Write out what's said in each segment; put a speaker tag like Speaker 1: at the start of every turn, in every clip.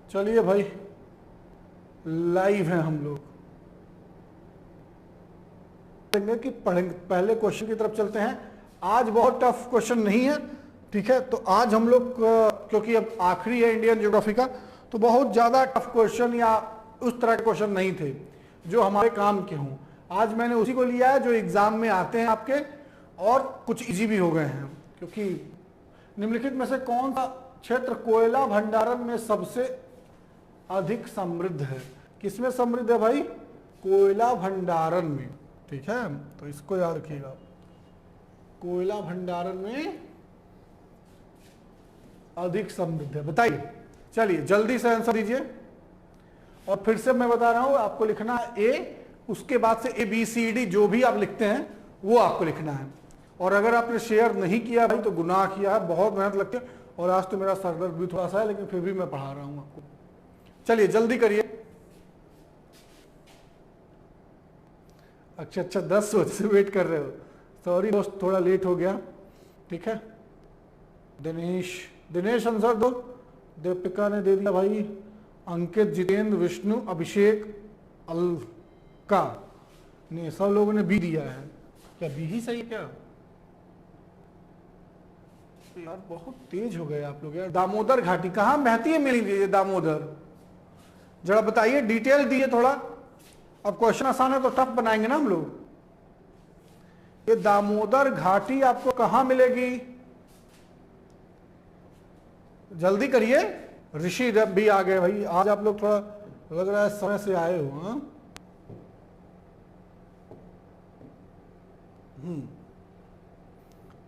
Speaker 1: चलिए भाई, लाइव हैं हम लोग। कि पढ़ेंगे, पहले क्वेश्चन की तरफ चलते हैं। आज बहुत टफ क्वेश्चन नहीं है, ठीक है। तो आज हम लोग क्योंकि अब आखिरी है इंडियन ज्योग्राफी का, तो बहुत ज्यादा टफ क्वेश्चन या उस तरह के क्वेश्चन नहीं थे जो हमारे काम के हों। आज मैंने उसी को लिया है जो एग्जाम में आते हैं आपके, और कुछ इजी भी हो गए हैं। क्योंकि निम्नलिखित में से कौन सा क्षेत्र कोयला भंडारण में सबसे अधिक समृद्ध है? किसमें समृद्ध है भाई? कोयला भंडारण में, ठीक है। तो इसको याद रखिएगा, कोयला भंडारण में अधिक समृद्ध है। बताइए, चलिए जल्दी से आंसर दीजिए। और फिर से मैं बता रहा हूं, आपको लिखना है ए, उसके बाद से ABCD जो भी आप लिखते हैं वो आपको लिखना है। और अगर आपने शेयर नहीं किया भाई तो गुनाह किया है, बहुत मेहनत लगती है। और आज तो मेरा सर दर्द भी थोड़ा सा है, लेकिन फिर भी मैं पढ़ा रहा हूं आपको। चलिए जल्दी करिए। अच्छा 10 बजे से वेट कर रहे हो, सॉरी दोस्त, थोड़ा लेट हो गया, ठीक है। दिनेश आंसर दो। दीपिका ने दे दिया भाई। अंकित, जितेंद्र, विष्णु, अभिषेक, अलका ने, सब लोगों ने बी दिया है। क्या बी ही सही है क्या? यार बहुत तेज हो गए आप लोग यार। दामोदर घाटी कहाँ बहती है मेरी दामोदर? जरा बताइए, डिटेल दिए थोड़ा। अब क्वेश्चन आसान है तो टफ बनाएंगे ना हम लोग। ये दामोदर घाटी आपको कहां मिलेगी? जल्दी करिए। ऋषि रब भी आ गए भाई। आज आप लोग थोड़ा लग रहा है समय से आए हो। हाँ,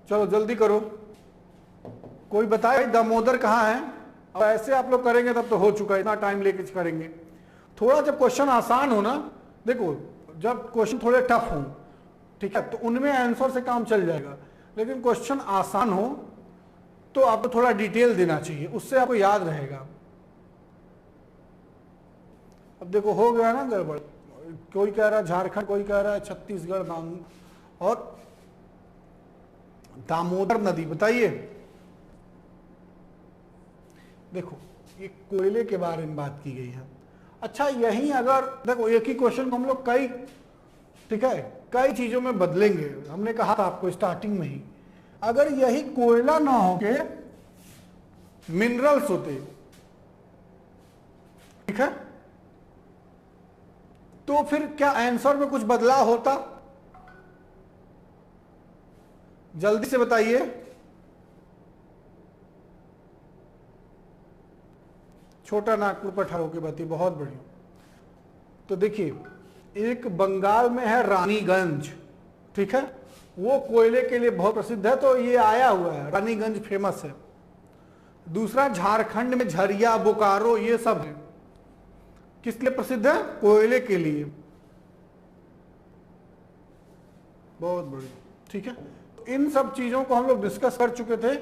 Speaker 1: चलो जल्दी करो। कोई बताए दामोदर कहाँ है? अब ऐसे आप लोग करेंगे तब तो हो चुका है, इतना टाइम लेके करेंगे। थोड़ा जब क्वेश्चन आसान हो ना, देखो जब क्वेश्चन थोड़े टफ हो, ठीक है, तो उनमें आंसर से काम चल जाएगा। लेकिन क्वेश्चन आसान हो तो आपको थोड़ा डिटेल देना चाहिए, उससे आपको याद रहेगा। अब देखो हो गया ना गड़बड़। कोई कह रहा है झारखंड, कोई कह रहा है छत्तीसगढ़, और दामोदर नदी। बताइए, देखो ये कोयले के बारे में बात की गई है। अच्छा यही अगर देखो एक ही क्वेश्चन को हम लोग कई, ठीक है, कई चीजों में बदलेंगे। हमने कहा था आपको स्टार्टिंग में ही, अगर यही कोयला ना होके मिनरल्स होते, ठीक है, तो फिर क्या आंसर में कुछ बदलाव होता? जल्दी से बताइए। छोटा नागपुर पर ठहरो के बात, बहुत बढ़िया। तो देखिए, एक बंगाल में है रानीगंज, ठीक है, वो कोयले के लिए बहुत प्रसिद्ध है, तो ये आया हुआ है, रानीगंज फेमस है। दूसरा झारखंड में झरिया, बोकारो, ये सब है। किस लिए प्रसिद्ध है? कोयले के लिए। बहुत बढ़िया, ठीक है। इन सब चीजों को हम लोग डिस्कस कर चुके थे।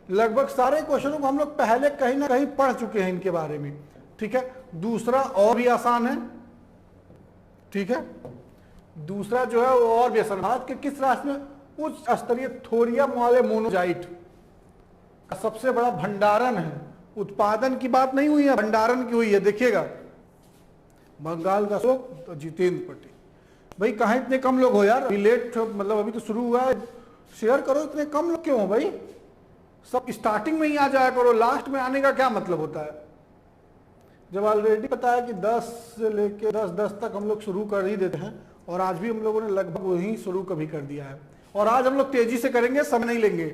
Speaker 1: लगभग सारे क्वेश्चनों को हम लोग पहले कहीं ना कहीं पढ़ चुके हैं इनके बारे में, ठीक है। दूसरा और भी आसान है, ठीक है। दूसरा जो है वो और भी आसान। भारत के किस राष्ट्र में उच्च स्तरीय थोरियम वाले मोनोजाइट का सबसे बड़ा भंडारण है? उत्पादन की बात नहीं हुई है, भंडारण की हुई है। देखिएगा, बंगाल का शोक, तो जितेंद्र पटेल। भाई कहाँ इतने कम लोग हो यार? लेट, मतलब अभी तो शुरू हुआ है, शेयर करो। इतने कम लोग क्यों हो भाई? सब स्टार्टिंग में ही आ जाया करो, लास्ट में आने का क्या मतलब होता है? जब ऑलरेडी पता है कि 10 से लेके 10 तक हम लोग शुरू कर ही देते हैं, और आज भी हम लोगों ने लगभग वही शुरू कभी कर दिया है। और आज हम लोग तेजी से करेंगे, समय नहीं लेंगे,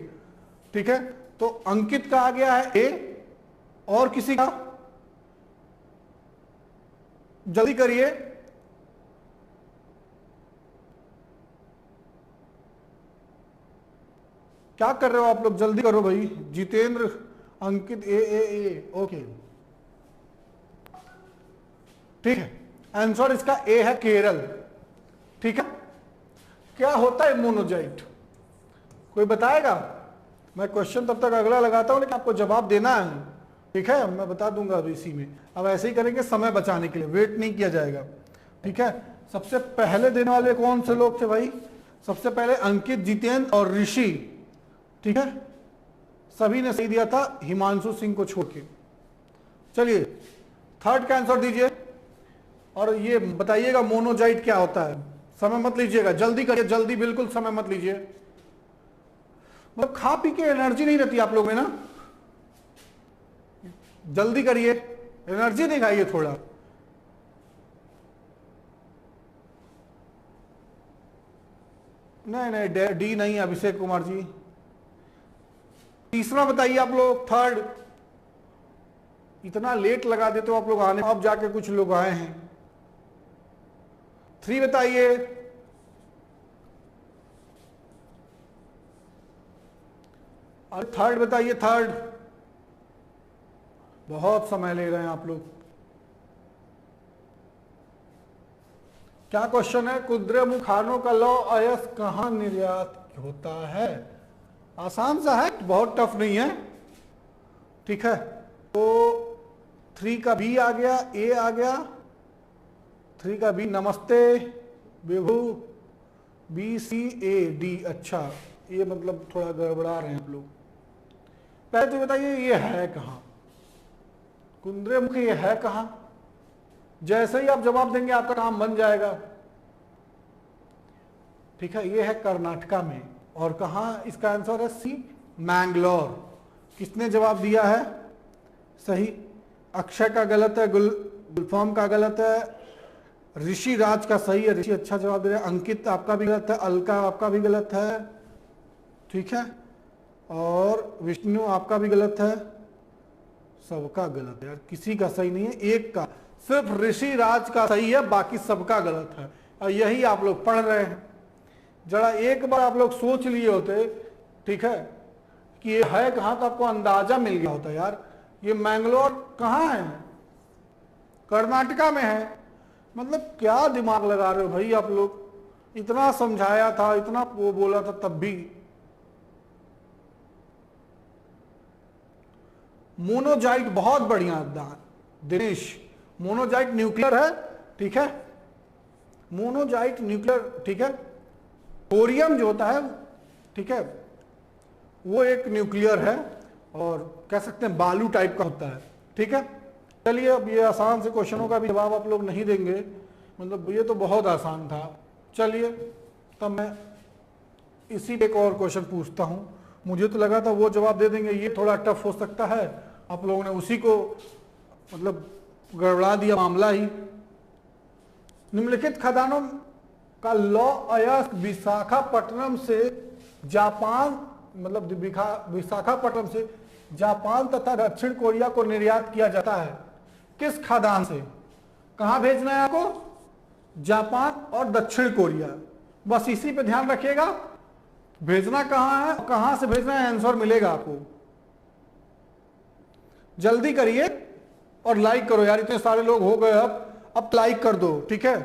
Speaker 1: ठीक है। तो अंकित का आ गया है ए, और किसी का? जल्दी करिए। क्या कर रहे हो आप लोग? जल्दी करो भाई। जितेंद्र, अंकित, ए, ओके, ठीक है। आंसर इसका ए है, केरल, ठीक है। क्या होता है मोनोजाइट? कोई बताएगा? मैं क्वेश्चन तब तक अगला लगाता हूं, लेकिन आपको जवाब देना है, ठीक है। मैं बता दूंगा अभी इसी में। अब ऐसे ही करेंगे समय बचाने के लिए, वेट नहीं किया जाएगा, ठीक है। सबसे पहले देने वाले कौन से लोग थे भाई? सबसे पहले अंकित, जितेंद्र और ऋषि, ठीक है। सभी ने सही दिया था, हिमांशु सिंह को छोड़ के। चलिए थर्ड का आंसर दीजिए और ये बताइएगा मोनोजाइट क्या होता है। समय मत लीजिएगा, जल्दी करिए, जल्दी, बिल्कुल समय मत लीजिए। मतलब खा पी के एनर्जी नहीं रहती आप लोग में ना, जल्दी करिए, एनर्जी दिखाइए थोड़ा। नहीं नहीं, डी नहीं, अभिषेक कुमार जी। तीसरा बताइए आप लोग, थर्ड। इतना लेट लगा देते हो आप लोग आने, अब जाके कुछ लोग आए हैं। 3 बताइए। और थर्ड बताइए, थर्ड। बहुत समय ले रहे हैं आप लोग। क्या क्वेश्चन है? कुद्रे खानों का लौ अयस्क कहां निर्यात होता है? आसान सा है, बहुत टफ नहीं है। ठीक है, तो 3 का बी आ गया, ए आ गया। 3 का बी, नमस्ते विभू, बी सी ए डी। अच्छा, ये मतलब थोड़ा गड़बड़ा रहे हैं आप लोग। पहले तो बताइए ये है कहां? कुद्रेमुख ये है कहां? जैसे ही आप जवाब देंगे आपका काम बन जाएगा। ठीक है, ये है कर्नाटका में। और कहां इसका आंसर है? सी, मैंगलोर। किसने जवाब दिया है? सही। अक्षय का गलत है, गुलफाम का गलत है, ऋषि राज का सही है, ऋषि अच्छा जवाब दे रहे हैं। अंकित आपका भी गलत है, अलका आपका भी गलत है। ठीक है, और विष्णु आपका भी गलत है। सबका गलत है यार, किसी का सही नहीं है, एक का, सिर्फ ऋषि राज का सही है, बाकी सबका गलत है। और यही आप लोग पढ़ रहे हैं। जरा एक बार आप लोग सोच लिए होते, ठीक है, कि ये है कहां, तो आपको अंदाजा मिल गया होता यार। ये मैंगलोर कहां है? कर्नाटका में है। मतलब क्या दिमाग लगा रहे हो भाई आप लोग? इतना समझाया था, इतना वो बोला था, तब भी। मोनोजाइट बहुत बढ़िया दिनेश, मोनोजाइट न्यूक्लियर है। ठीक है, मोनोजाइट न्यूक्लियर। ठीक है, थोरियम जो होता है, ठीक है, वो एक न्यूक्लियर है और कह सकते हैं बालू टाइप का होता है। ठीक है, चलिए अब ये आसान से क्वेश्चनों का भी जवाब आप लोग नहीं देंगे, मतलब ये तो बहुत आसान था। चलिए तब मैं इसी पे एक और क्वेश्चन पूछता हूं। मुझे तो लगा था वो जवाब दे देंगे, ये थोड़ा टफ हो सकता है, आप लोगों ने उसी को मतलब गड़बड़ा दिया मामला ही। निम्नलिखित खदानों का लौ अयस्क विशाखापट्टनम से जापान, मतलब विशाखापट्टनम से जापान तथा दक्षिण कोरिया को निर्यात किया जाता है। किस खदान से? कहां भेजना है आपको? जापान और दक्षिण कोरिया। बस इसी पे ध्यान रखिएगा, भेजना कहां है, कहां से भेजना है, आंसर मिलेगा आपको। जल्दी करिए और लाइक करो यार, इतने सारे लोग हो गए। अब लाइक कर दो। ठीक है,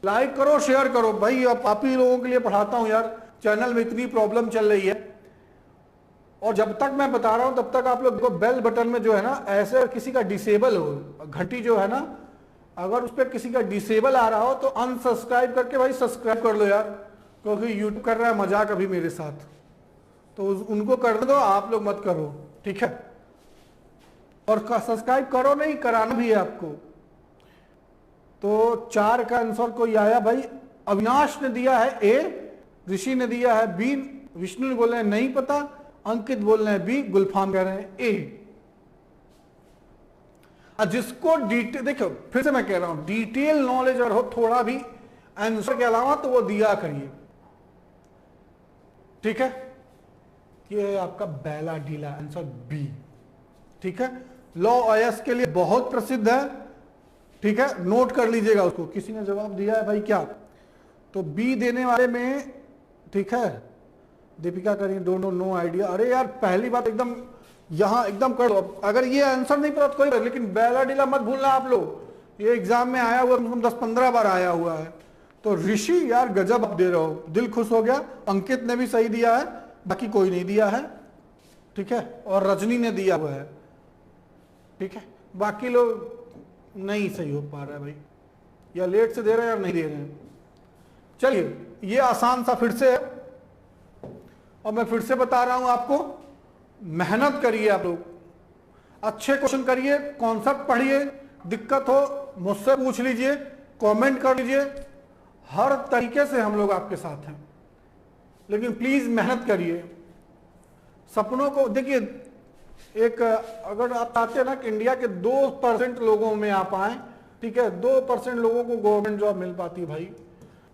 Speaker 1: लाइक करो, शेयर करो भाई। अब आप ही लोगों के लिए पढ़ाता हूं यार, चैनल में इतनी प्रॉब्लम चल रही है। और जब तक मैं बता रहा हूं तब तक आप लोग को बेल बटन में जो है ना, ऐसे किसी का डिसेबल हो, घंटी जो है ना, अगर उस पर किसी का डिसेबल आ रहा हो तो अनसब्सक्राइब करके भाई सब्सक्राइब कर लो यार, क्योंकि यूट्यूब कर रहा है मजाक अभी मेरे साथ, तो उनको कर दो, आप लोग मत करो। ठीक है, और सब्सक्राइब करो नहीं, कराना भी है आपको। तो 4 का आंसर कोई आया भाई? अविनाश ने दिया है ए, ऋषि ने दिया है बी, विष्णु ने बोल रहे हैं नहीं पता, अंकित बोल रहे हैं बी, गुलफाम कह रहे हैं ए। जिसको डिटेल, देखो फिर से मैं कह रहा हूं, डिटेल नॉलेज अगर हो थोड़ा भी आंसर के अलावा, तो वो दिया करिए। ठीक है, ये है आपका बेला डीला, आंसर बी। ठीक है, लौ अयस्क के लिए बहुत प्रसिद्ध है। ठीक है, नोट कर लीजिएगा उसको। किसी ने जवाब दिया है भाई क्या? तो बी देने वाले में, ठीक है, दीपिका करिए, डोंट नो आइडिया। अरे यार पहली बात एकदम यहां एकदम कर दो। अगर ये आंसर नहीं पता तो कोई बात, लेकिन बेला डीला मत भूलना आप लोग, ये एग्जाम में आया हुआ, 10-15 बार आया हुआ है। तो ऋषि यार गजब आप दे रहे हो, दिल खुश हो गया। अंकित ने भी सही दिया है, बाकी कोई नहीं दिया है। ठीक है, और रजनी ने दिया हुआ है। ठीक है, बाकी लोग नहीं सही हो पा रहा है भाई, या लेट से दे रहे हैं या नहीं दे रहे हैं। चलिए ये आसान सा फिर से है, और मैं फिर से बता रहा हूं आपको, मेहनत करिए आप लोग, अच्छे क्वेश्चन करिए, कॉन्सेप्ट पढ़िए, दिक्कत हो मुझसे पूछ लीजिए, कमेंट कर लीजिए, हर तरीके से हम लोग आपके साथ हैं। लेकिन प्लीज मेहनत करिए, सपनों को देखिए। एक अगर आप चाहते हैं ना कि इंडिया के 2% लोगों में आप आए, ठीक है, 2% लोगों को गवर्नमेंट जॉब मिल पाती भाई,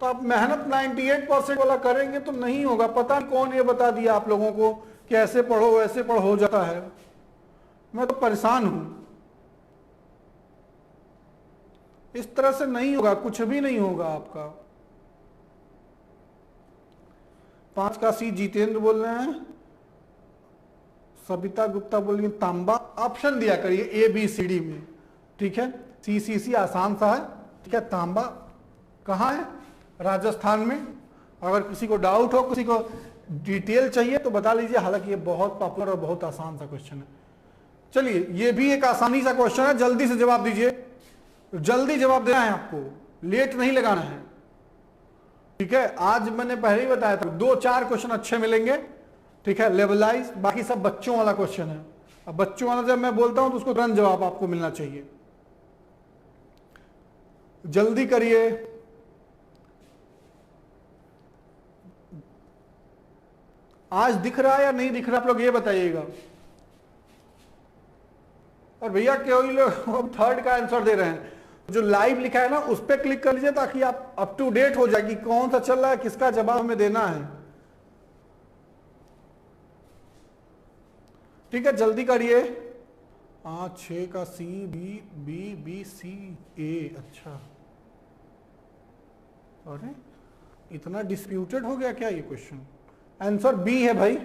Speaker 1: तो आप मेहनत 98% वाला करेंगे तो नहीं होगा। पता नहीं कौन ये बता दिया आप लोगों को कि ऐसे पढ़ो वैसे पढ़ो हो जाता है। मैं तो परेशान हूं। इस तरह से नहीं होगा, कुछ भी नहीं होगा आपका। 5 का सी जितेंद्र बोल रहे हैं, सबिता गुप्ता बोल रही है तांबा। ऑप्शन दिया करिए ए बी सी डी में, ठीक है। सी सी सी आसान सा है, ठीक है। तांबा कहाँ है? राजस्थान में। अगर किसी को डाउट हो, किसी को डिटेल चाहिए तो बता लीजिए। हालांकि ये बहुत पॉपुलर और बहुत आसान सा क्वेश्चन है। चलिए, ये भी एक आसानी सा क्वेश्चन है, जल्दी से जवाब दीजिए। जल्दी जवाब देना है आपको, लेट नहीं लगाना है, ठीक है। आज मैंने पहले ही बताया था 2-4 क्वेश्चन अच्छे मिलेंगे, ठीक है, लेवलाइज। बाकी सब बच्चों वाला क्वेश्चन है। अब बच्चों वाला जब मैं बोलता हूं तो उसको तुरंत जवाब आपको मिलना चाहिए। जल्दी करिए। आज दिख रहा है या नहीं दिख रहा, आप लोग ये बताइएगा। और भैया कोई लोग थर्ड का आंसर दे रहे हैं, जो लाइव लिखा है ना उस पर क्लिक कर लीजिए ताकि आप अप टू डेट हो जाए कि कौन सा चल रहा है, किसका जवाब हमें देना है, ठीक है। जल्दी करिए। 6 का C B B B C A. अच्छा, अरे इतना डिस्प्यूटेड हो गया क्या ये क्वेश्चन? आंसर बी है भाई,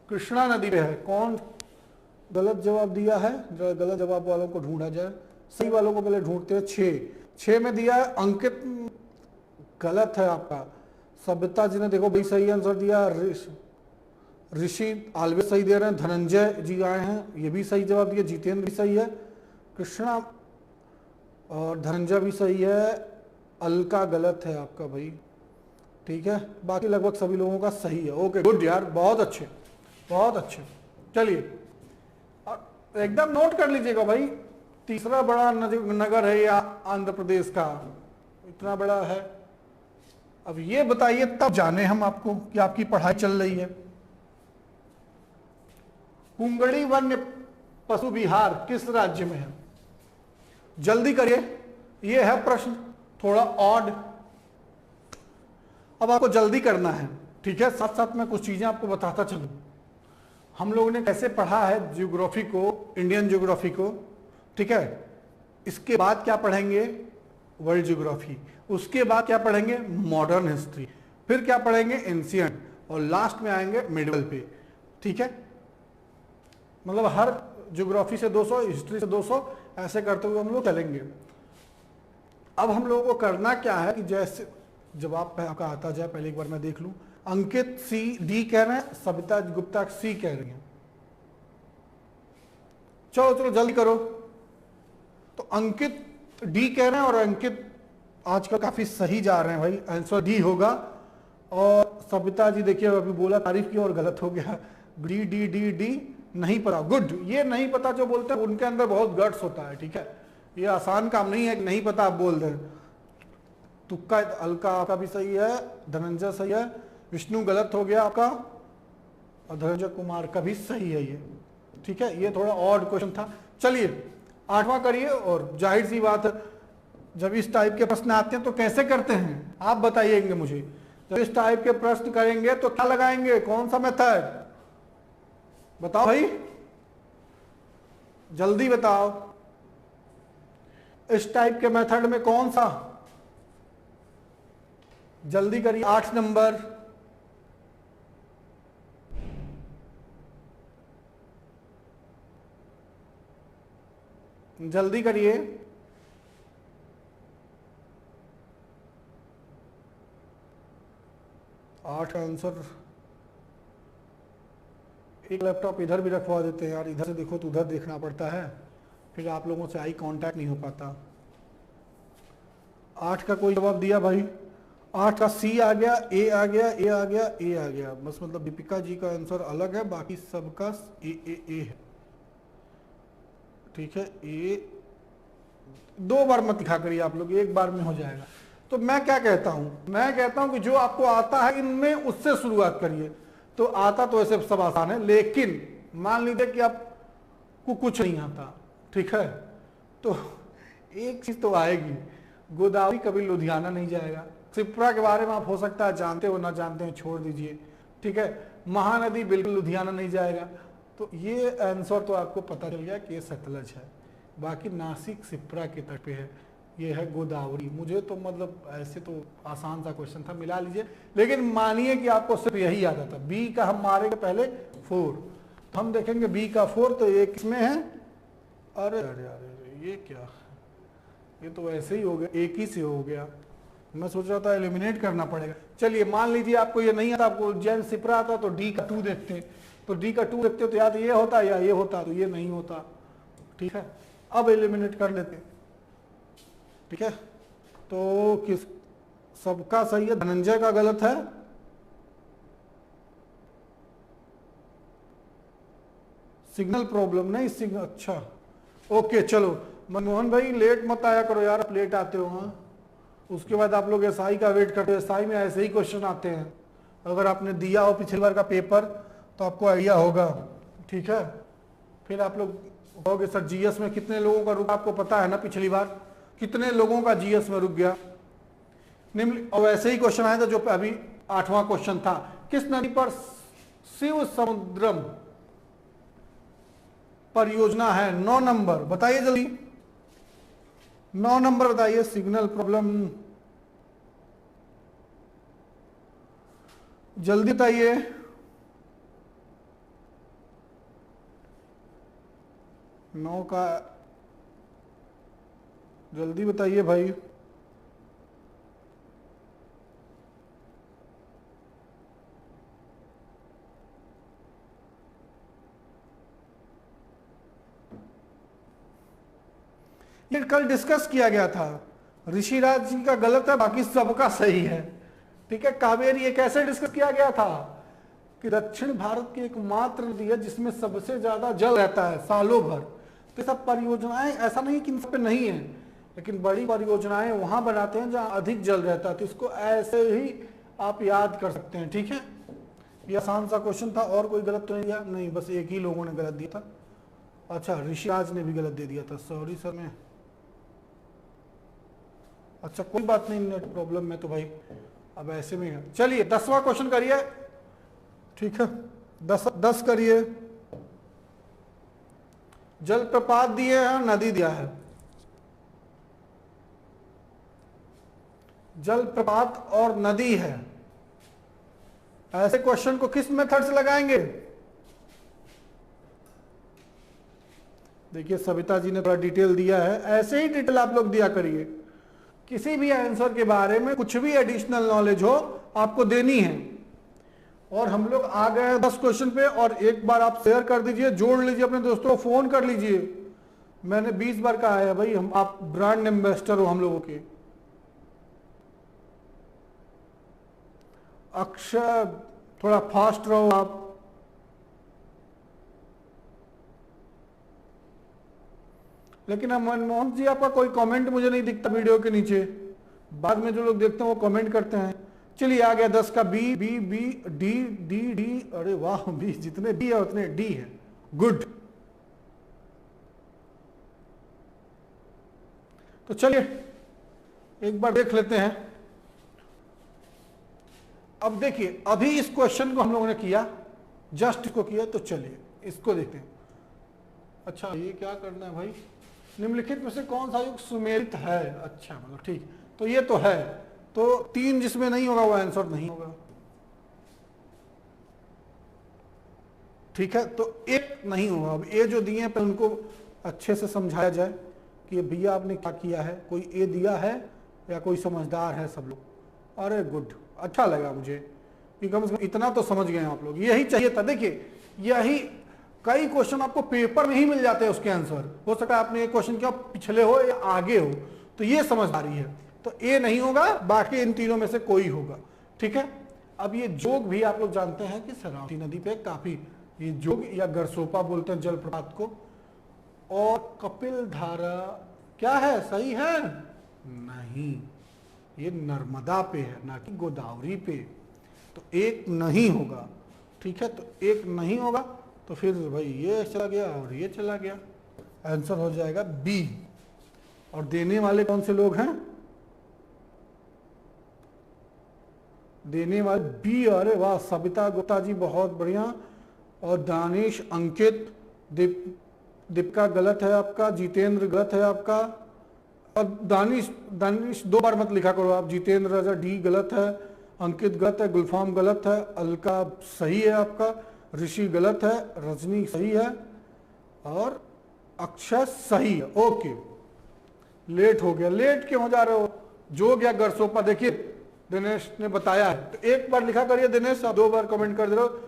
Speaker 1: कृष्णा नदी पे है। कौन गलत जवाब दिया है? गलत जवाब वालों को ढूंढा जाए, सही वालों को पहले ढूंढते हैं। 6 में दिया है अंकित, गलत है आपका। सबिता जी ने देखो भाई सही आंसर दिया। ऋषि ऑलवेज सही दे रहे हैं। धनंजय जी आए हैं, ये भी सही जवाब दिया। जितेंद्र भी सही है। कृष्णा और धनंजय भी सही है। अलका गलत है आपका भाई, ठीक है। बाकी लगभग सभी लोगों का सही है। ओके, गुड यार, बहुत अच्छे, बहुत अच्छे। चलिए, एकदम नोट कर लीजिएगा भाई, तीसरा बड़ा नगर है या आंध्र प्रदेश का, इतना बड़ा है। अब ये बताइए तब जाने हम आपको कि आपकी पढ़ाई चल रही है। कुंगड़ी वन्य पशु विहार किस राज्य में है? जल्दी करिए, ये है प्रश्न, थोड़ा ऑड। अब आपको जल्दी करना है, ठीक है। साथ साथ मैं कुछ चीजें आपको बताता चलूं। हम लोगों ने कैसे पढ़ा है ज्योग्राफी को, इंडियन ज्योग्राफी को, ठीक है। इसके बाद क्या पढ़ेंगे? World geography. उसके बाद क्या पढ़ेंगे? Modern history. फिर क्या पढ़ेंगे? एंशिएंट। और लास्ट में आएंगे मिडिवल पे, ठीक है। मतलब हर ज्योग्राफी से 200, हिस्ट्री से 200, ऐसे करते हुए हम लोग चलेंगे। अब हम लोगों को करना क्या है कि जैसे जवाब आपका आता जाए, पहले एक बार मैं देख लूं। अंकित सी डी कह रहे हैं, सबिता गुप्ता सी कह रही हैं। चलो चलो जल्दी करो। तो अंकित डी कह रहे हैं और अंकित आजकल काफी सही जा रहे हैं भाई, आंसर डी होगा। और सबिता जी देखिए अभी बोला, तारीफ की और गलत हो गया। डी डी डी डी नहीं पता, गुड। ये नहीं पता जो बोलते हैं उनके अंदर बहुत गट्स होता है, ठीक है। ये आसान काम नहीं है कि नहीं पता आप बोल दें। तुक्का अलका आपका भी सही है, धनंजय सही है, विष्णु गलत हो गया आपका, और धनंजय कुमार का भी सही है ये, ठीक है। ये थोड़ा ऑड क्वेश्चन था। चलिए 8वां करिए। और जाहिर सी बात है, जब इस टाइप के प्रश्न आते हैं तो कैसे करते हैं आप बताइएंगे मुझे। जब इस टाइप के प्रश्न करेंगे तो क्या लगाएंगे, कौन सा मेथड बताओ भाई, जल्दी बताओ। इस टाइप के मेथड में कौन सा, जल्दी करिए। 8 नंबर, जल्दी करिए। आठ का आंसर। एक लैपटॉप इधर भी रखवा देते हैं यार, इधर से देखो तो उधर देखना पड़ता है, फिर आप लोगों से आई कांटेक्ट नहीं हो पाता। 8 का कोई जवाब दिया भाई? 8 का सी आ गया, ए आ गया, ए आ गया, ए आ गया। बस मतलब दीपिका जी का आंसर अलग है, बाकी सबका ए है, ठीक है। ए 2 बार मत लिखा करिए आप लोग, 1 बार में हो जाएगा। तो मैं क्या कहता हूं, मैं कहता हूं कि जो आपको आता है इनमें उससे शुरुआत करिए। तो आता तो ऐसे सब आसान है, लेकिन मान लीजिए कि आपको कुछ नहीं आता, ठीक है, तो एक चीज तो आएगी, गोदावरी कभी लुधियाना नहीं जाएगा। शिप्रा के बारे में आप हो सकता है जानते हो, ना जानते हैं छोड़ दीजिए, ठीक है। महानदी बिल्कुल लुधियाना नहीं जाएगा। तो ये आंसर तो आपको पता चल गया कि ये सतलज है। बाकी नासिक शिप्रा के तट पे है, ये है गोदावरी। मुझे तो मतलब ऐसे तो आसान सा क्वेश्चन था, मिला लीजिए, लेकिन मानिए कि आपको सिर्फ यही आता था। बी का हम मारेंगे पहले 4, तो हम देखेंगे बी का 4, तो ये किसमें है, अरे अरे अरे ये क्या, ये तो ऐसे ही हो गया, एक ही से हो गया। मैं सोच रहा था एलिमिनेट करना पड़ेगा। चलिए मान लीजिए आपको ये नहीं आता, आपको जैन शिप्रा आता, तो डी का 2 देखते हैं। तो डी का 2 देखते हो तो या तो ये होता या ये होता, तो ये नहीं होता, ठीक है। अब एलिमिनेट कर लेते हैं, ठीक है। तो किस सबका सही है, धनंजय का गलत है, सिग्नल प्रॉब्लम नहीं, सिग्नल, अच्छा ओके। चलो मनमोहन भाई लेट मत आया करो यार, आप लेट आते हो। हाँ, उसके बाद आप लोग एसआई का वेट करते हो, एसआई में ऐसे ही क्वेश्चन आते हैं। अगर आपने दिया हो पिछली बार का पेपर तो आपको आइडिया होगा, ठीक है। फिर आप लोग कहोगे सर जीएस में कितने लोगों का रुका, आपको पता है ना पिछली बार कितने लोगों का जीएस में रुक गया। निम्न और वैसे ही क्वेश्चन आया था जो अभी 8वां क्वेश्चन था, किस नदी पर शिव समुद्रम परियोजना है। 9 नंबर बताइए जल्दी, 9 नंबर बताइए। सिग्नल प्रॉब्लम, जल्दी बताइए। नौ का जल्दी बताइए भाई। ये कल डिस्कस किया गया था, ऋषिराज जी का गलत है, बाकी सबका सही है, ठीक है। कावेरी ये कैसे डिस्कस किया गया था कि दक्षिण भारत की एकमात्र नदी है जिसमें सबसे ज्यादा जल रहता है सालों भर। तो सब परियोजनाएं ऐसा नहीं कि इन सब पे नहीं है, लेकिन बड़ी परियोजनाएं वहां बनाते हैं जहां अधिक जल रहता है। तो इसको ऐसे ही आप याद कर सकते हैं, ठीक है। ये आसान सा क्वेश्चन था, और कोई गलत तो नहीं दिया, नहीं बस एक ही लोगों ने गलत दिया था। अच्छा ऋषिराज ने भी गलत दे दिया था, सॉरी सर मैं, अच्छा कोई बात नहीं, नेट प्रॉब्लम में तो भाई अब ऐसे में है। चलिए 10वां क्वेश्चन करिए, ठीक है। 10 करिए। जलप्रपात दिए हैं, नदी दिया है। जलप्रपात और नदी है, ऐसे क्वेश्चन को किस मेथड से लगाएंगे। देखिए सविता जी ने थोड़ा डिटेल दिया है, ऐसे ही डिटेल आप लोग दिया करिए। किसी भी आंसर के बारे में कुछ भी एडिशनल नॉलेज हो आपको देनी है। और हम लोग आ गए हैं 10 क्वेश्चन पे, और एक बार आप शेयर कर दीजिए, जोड़ लीजिए अपने दोस्तों को, फोन कर लीजिए। मैंने 20 बार कहा है भाई, हम आप ब्रांड एम्बेसडर हो हम लोगों के। अक्षर थोड़ा फास्ट रहो आप। लेकिन अब मनमोहन जी आपका कोई कमेंट मुझे नहीं दिखता वीडियो के नीचे, बाद में जो लोग देखते हैं वो कमेंट करते हैं। चलिए आ गया 10 का B, B B D D D, अरे वाह बी, जितने बी है उतने डी है, गुड। तो चलिए एक बार देख लेते हैं। अब देखिए अभी इस क्वेश्चन को हम लोगों ने किया, जस्ट इसको किया, तो चलिए इसको देखते हैं। अच्छा ये क्या करना है भाई, निम्नलिखित में से कौन सा युग सुमेलित है। अच्छा मतलब ठीक, तो ये तो है, तो 3 जिसमें नहीं होगा वो आंसर नहीं होगा, ठीक है। तो एक नहीं होगा। अब ए जो दिए हैं उनको अच्छे से समझाया जाए कि भैया आपने क्या किया है, कोई ए दिया है या कोई समझदार है सब लोग। अरे गुड, अच्छा लगा मुझे कि कम से कम इतना तो समझ गए आप लोग, यही चाहिए था। देखिए यही कई क्वेश्चन आपको पेपर में ही मिल जाते हैं उसके आंसर। हो सकता है आपने एक क्वेश्चन किया पिछले हो या आगे हो, तो ये समझदारी है। तो ए नहीं होगा, बाकी इन तीनों में से कोई होगा, ठीक है। अब ये जोग भी आप लोग जानते हैं कि सरस्वती नदी पे काफी, ये जोग या गरसोपा बोलते हैं जलप्रपात को, और कपिल धारा क्या है, सही है? नहीं, ये नर्मदा पे है, ना कि गोदावरी पे। तो एक नहीं होगा, ठीक है। तो एक नहीं होगा तो फिर भाई ये चला गया और ये चला गया, आंसर हो जाएगा बी। और देने वाले कौन से लोग हैं? देने वाले बी। अरे वाह, सबिता गुप्ता जी बहुत बढ़िया। और दानिश, अंकित, दीपिका गलत है आपका, जितेंद्र गलत है आपका। और दानिश 2 बार मत लिखा करो आप। जितेंद्र राजा डी गलत है, अंकित गलत है, गुलफाम गलत है, अलका सही है आपका, ऋषि गलत है, रजनी सही है और अक्षय सही है। ओके, लेट हो गया। लेट क्यों हो जा रहे हो? जो गया गरसोपा। देखिए दिनेश ने बताया है, तो 1 बार लिखा करिए दिनेश, आप 2 बार कमेंट कर दे रहे हो।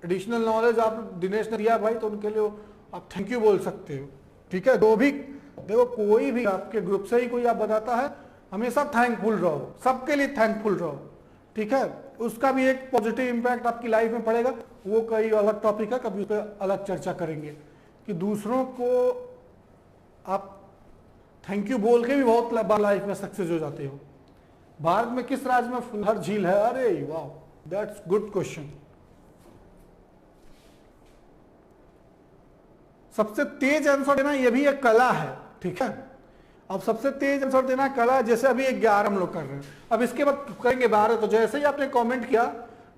Speaker 1: एडिशनल नॉलेज आप दिनेश ने दिया भाई, तो उनके लिए आप थैंक यू बोल सकते हो, ठीक है। दो भी देखो, कोई भी आपके ग्रुप से ही कोई आप बताता है, हमेशा थैंकफुल रहो, सबके लिए थैंकफुल रहो, ठीक है। उसका भी एक पॉजिटिव इंपैक्ट आपकी लाइफ में पड़ेगा। वो कई अलग टॉपिक है, कभी उस पर अलग चर्चा करेंगे कि दूसरों को आप थैंक यू बोल के भी बहुत लाइफ में सक्सेस हो जाते हो। भारत में किस राज्य में फुलहर झील है? अरे वाह, दैट्स गुड क्वेश्चन। सबसे तेज आंसर देना ये भी एक कला है, ठीक है। अब सबसे तेज आंसर देना कला, जैसे अभी 11 हम लोग कर रहे हैं, अब इसके बाद करेंगे 12। तो जैसे ही आपने कमेंट किया,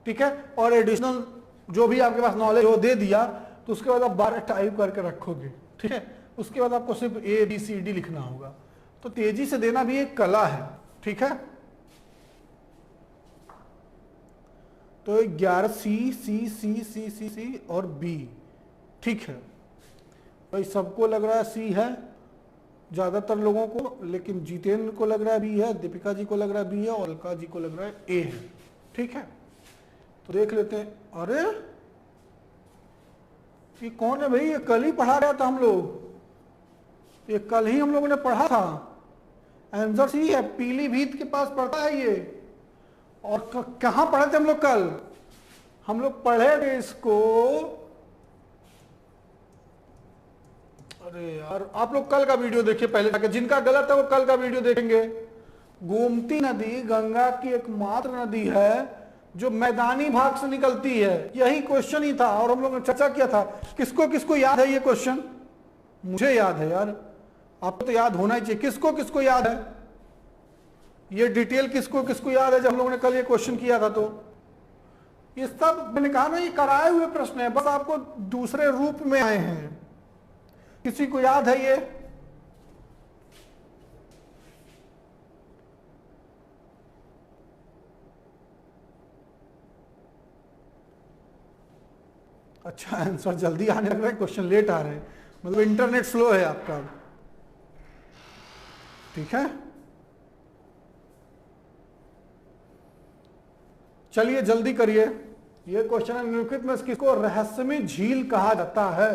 Speaker 1: ठीक है, और एडिशनल जो भी आपके पास नॉलेज हो दे दिया, तो उसके बाद आप 12 टाइप करके रखोगे, ठीक है। उसके बाद आपको सिर्फ ABCD लिखना होगा। तो तेजी से देना भी एक कला है, ठीक है। तो 11 C और B, ठीक है भाई। सबको लग रहा है C है, ज्यादातर लोगों को, लेकिन जितेंद्र को लग रहा है B है, दीपिका जी को लग रहा है B है और अलका जी को लग रहा है A है, ठीक है। तो देख लेते हैं। अरे ये कौन है भाई? ये कल ही पढ़ा रहा था हम लोग, ये कल ही हम लोगों ने पढ़ा था। आंसर C है, पीलीभीत के पास पड़ता है ये। और कहां पढ़े थे हम लोग? कल हम लोग पढ़े थे इसको। अरे यार, आप लोग कल का वीडियो देखिए पहले जाके, जिनका गलत है वो कल का वीडियो देखेंगे। गोमती नदी गंगा की एकमात्र नदी है जो मैदानी भाग से निकलती है, यही क्वेश्चन ही था। और हम लोगों ने चर्चा किया था। किसको किसको याद है ये क्वेश्चन? मुझे याद है यार, आपको तो याद होना ही चाहिए। किसको किसको याद है ये डिटेल? किसको किसको याद है जब हम लोगों ने कल ये क्वेश्चन किया था? तो ये सब मैंने कहा ना, ये कराए हुए प्रश्न है, बस आपको दूसरे रूप में आए हैं। किसी को याद है ये? अच्छा, आंसर जल्दी आने लग रहा है, क्वेश्चन लेट आ रहे हैं, मतलब इंटरनेट स्लो है आपका, ठीक है। चलिए जल्दी करिए। ये क्वेश्चन है, निम्नलिखित में किसको रहस्यमय झील कहा जाता है?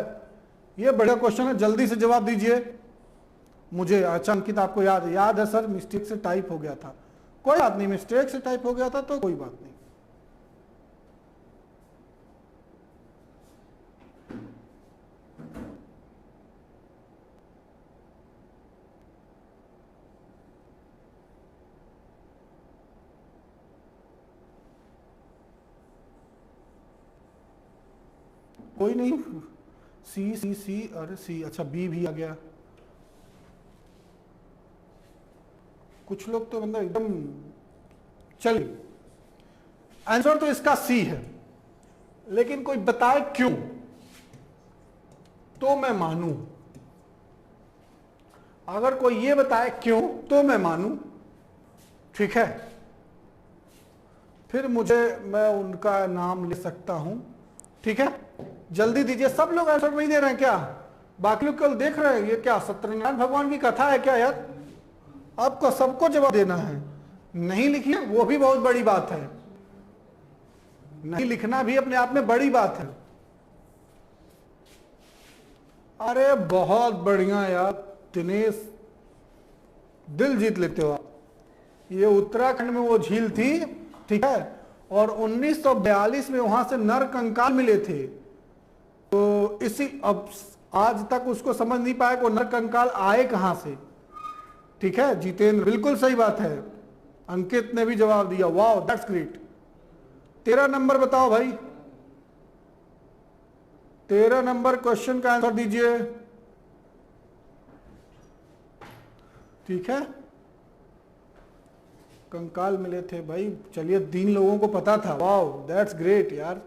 Speaker 1: ये बढ़िया क्वेश्चन है, जल्दी से जवाब दीजिए मुझे। अच्छा अंकित, आपको याद है सर, मिस्टेक से टाइप हो गया था। कोई बात नहीं, मिस्टेक से टाइप हो गया था तो कोई बात नहीं। कोई नहीं, सी अरे सी, अच्छा बी भी आ गया। कुछ लोग तो मतलब एकदम। चलिए, आंसर तो इसका सी है, लेकिन कोई बताए क्यों तो मैं मानूं। अगर कोई ये बताए क्यों तो मैं मानूं, ठीक है। फिर मैं उनका नाम ले सकता हूं, ठीक है। जल्दी दीजिए, सब लोग आंसर नहीं दे रहे हैं क्या? बाकी लोग कल देख रहे हैं। ये क्या सत्यनारायण भगवान की कथा है क्या यार? आपको सबको जवाब देना है। नहीं लिखिए वो भी बहुत बड़ी बात है, नहीं लिखना भी अपने आप में बड़ी बात है। अरे बहुत बढ़िया यार दिनेश, दिल जीत लेते हो आप। ये उत्तराखंड में वो झील थी, ठीक है, और 1942 में वहां से नर कंकाल मिले थे। तो इसी अब आज तक उसको समझ नहीं पाया कि नर कंकाल आए कहां से, ठीक है, जितेंद्र बिल्कुल सही बात है। अंकित ने भी जवाब दिया, वाह दैट्स ग्रेट। 13 नंबर बताओ भाई, 13 नंबर क्वेश्चन का आंसर दीजिए। ठीक है, कंकाल मिले थे भाई, चलिए 3 लोगों को पता था, वाह दैट्स ग्रेट यार।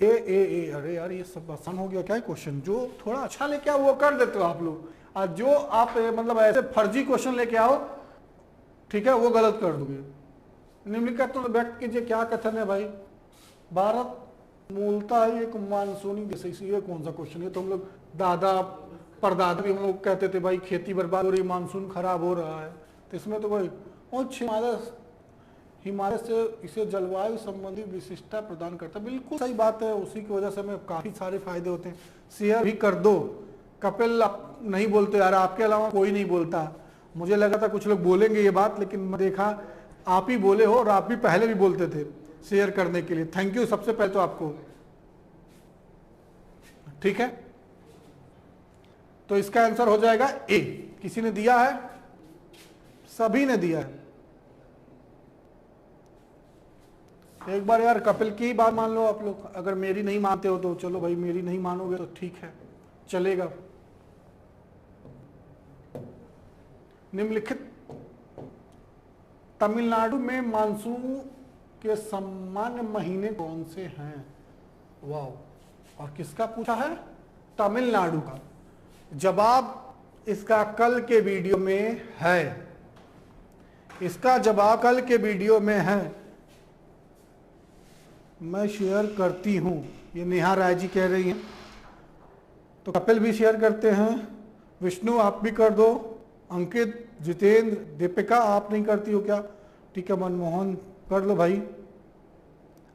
Speaker 1: ए अरे यार ये सब आसान हो गया क्या क्वेश्चन? जो थोड़ा अच्छा लेके आओ वो कर देते हो आप लोग, और जो आप मतलब ऐसे फर्जी क्वेश्चन लेके आओ, ठीक है, वो गलत कर दोगे। निम्नलिखित तो व्यक्त कीजिए, क्या कथन है भाई? भारत मूलतः ही एक मानसूनी देश है। ये कौन सा क्वेश्चन है? तो हम लोग दादा परदादा भी हम लोग कहते थे भाई खेती बर्बाद हो रही, मानसून खराब हो रहा है, तो इसमें तो कोई हिमालय से इसे जलवायु संबंधी विशिष्टता प्रदान करता है। बिल्कुल सही बात है, उसी की वजह से हमें काफी सारे फायदे होते हैं। शेयर भी कर दो। कपिल आप नहीं बोलते यार, आपके अलावा कोई नहीं बोलता। मुझे लगा था कुछ लोग बोलेंगे ये बात, लेकिन मैं देखा आप ही बोले हो, और आप भी पहले भी बोलते थे शेयर करने के लिए। थैंक यू सबसे पहले तो आपको। ठीक है, तो इसका आंसर हो जाएगा ए। किसी ने दिया है? सभी ने दिया है। एक बार यार कपिल की बात मान लो आप लोग, अगर मेरी नहीं मानते हो तो चलो भाई, मेरी नहीं मानोगे तो ठीक है, चलेगा। निम्नलिखित तमिलनाडु में मानसून के सामान्य महीने कौन से हैं? वाह, और किसका पूछा है? तमिलनाडु का। जवाब इसका कल के वीडियो में है, इसका जवाब कल के वीडियो में है। मैं शेयर करती हूं, ये नेहा राय जी कह रही हैं, तो कपिल भी शेयर करते हैं, विष्णु आप भी कर दो, अंकित, जितेंद्र, दीपिका आप नहीं करती हो क्या? ठीक है, मनमोहन कर लो भाई,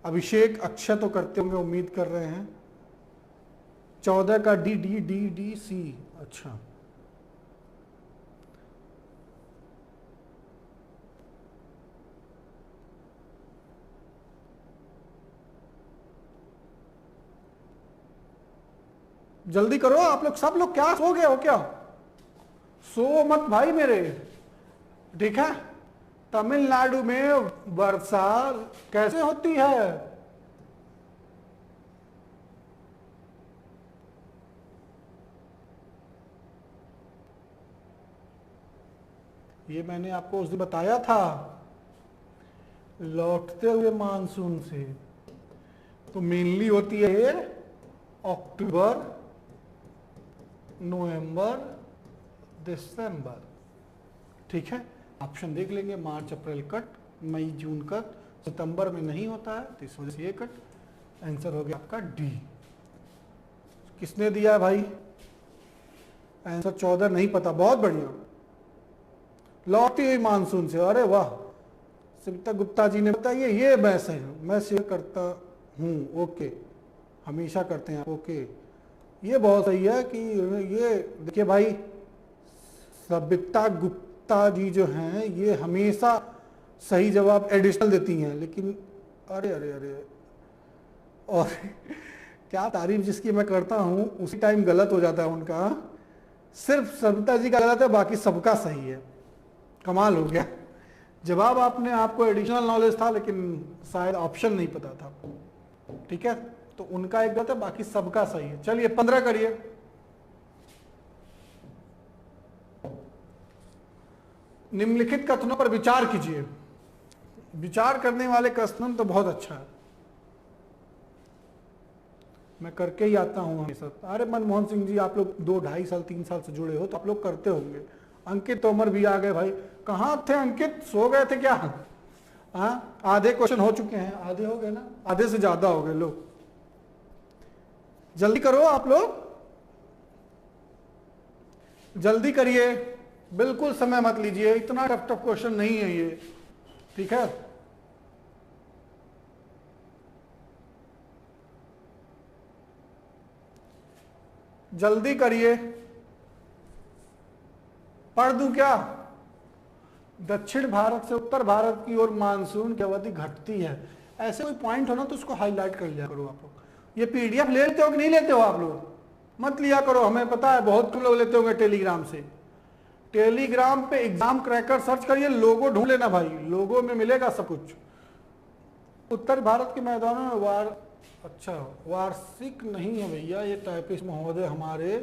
Speaker 1: अभिषेक, अक्षय तो करते होंगे, उम्मीद कर रहे हैं। 14 का D D D D C, अच्छा जल्दी करो आप लोग, सब लोग क्या सो गए हो क्या? सो मत भाई मेरे, ठीक है। तमिलनाडु में वर्षा कैसे होती है? ये मैंने आपको उस दिन बताया था, लौटते हुए मानसून से। तो मेनली होती है अक्टूबर, नवंबर, दिसंबर, ठीक है। ऑप्शन देख लेंगे, मार्च अप्रैल कट, मई जून कट, सितंबर में नहीं होता है, तो इस वजह से ये कट। आंसर हो गया आपका डी। किसने दिया है भाई आंसर? 14 नहीं पता, बहुत बढ़िया। लौटी हुई मानसून से, अरे वाह। सविता गुप्ता जी ने बताया ये मैसेज मैं शेयर करता हूँ, ओके, हमेशा करते हैं, ओके। ये बहुत सही है कि ये देखिए भाई, सविता गुप्ता जी जो हैं ये हमेशा सही जवाब एडिशनल देती हैं, लेकिन अरे अरे अरे, और क्या तारीफ जिसकी मैं करता हूँ उसी टाइम गलत हो जाता है उनका। सिर्फ सविता जी का गलत है, बाकी सबका सही है। कमाल हो गया। जवाब आपने, आपको एडिशनल नॉलेज था लेकिन शायद ऑप्शन नहीं पता था, ठीक है। तो उनका एक गलत है, बाकी सबका सही है। चलिए 15 करिए। निम्नलिखित कथनों पर विचार कीजिए। विचार करने वाले कथन तो बहुत अच्छा है, मैं करके ही आता हूं हमेशा। अरे मनमोहन सिंह जी, आप लोग 2-2.5 साल 3 साल से जुड़े हो तो आप लोग करते होंगे। अंकित तोमर भी आ गए भाई। कहाँ थे अंकित, सो गए थे क्या? हाँ, आधे क्वेश्चन हो चुके हैं, आधे हो गए ना, आधे से ज्यादा हो गए लोग। जल्दी करो आप लोग, जल्दी करिए, बिल्कुल समय मत लीजिए, इतना टफ टफ क्वेश्चन नहीं है ये, ठीक है। जल्दी करिए। पढ़ दूं क्या? दक्षिण भारत से उत्तर भारत की ओर मानसून की अवधि घटती है। ऐसे कोई पॉइंट हो ना तो उसको हाईलाइट कर लिया करो आप लोग। ये पीडीएफ ले लेते हो कि नहीं लेते हो आप लोग? मत लिया करो, हमें पता है बहुत कम लोग लेते होंगे टेलीग्राम से। टेलीग्राम पे एग्जाम क्रैकर सर्च करिए, लोगो ढूंढ लेना भाई, लोगो में मिलेगा सब कुछ। उत्तर भारत के मैदानों में अच्छा वार्षिक नहीं है भैया, ये टाइपिस्ट महोदय हमारे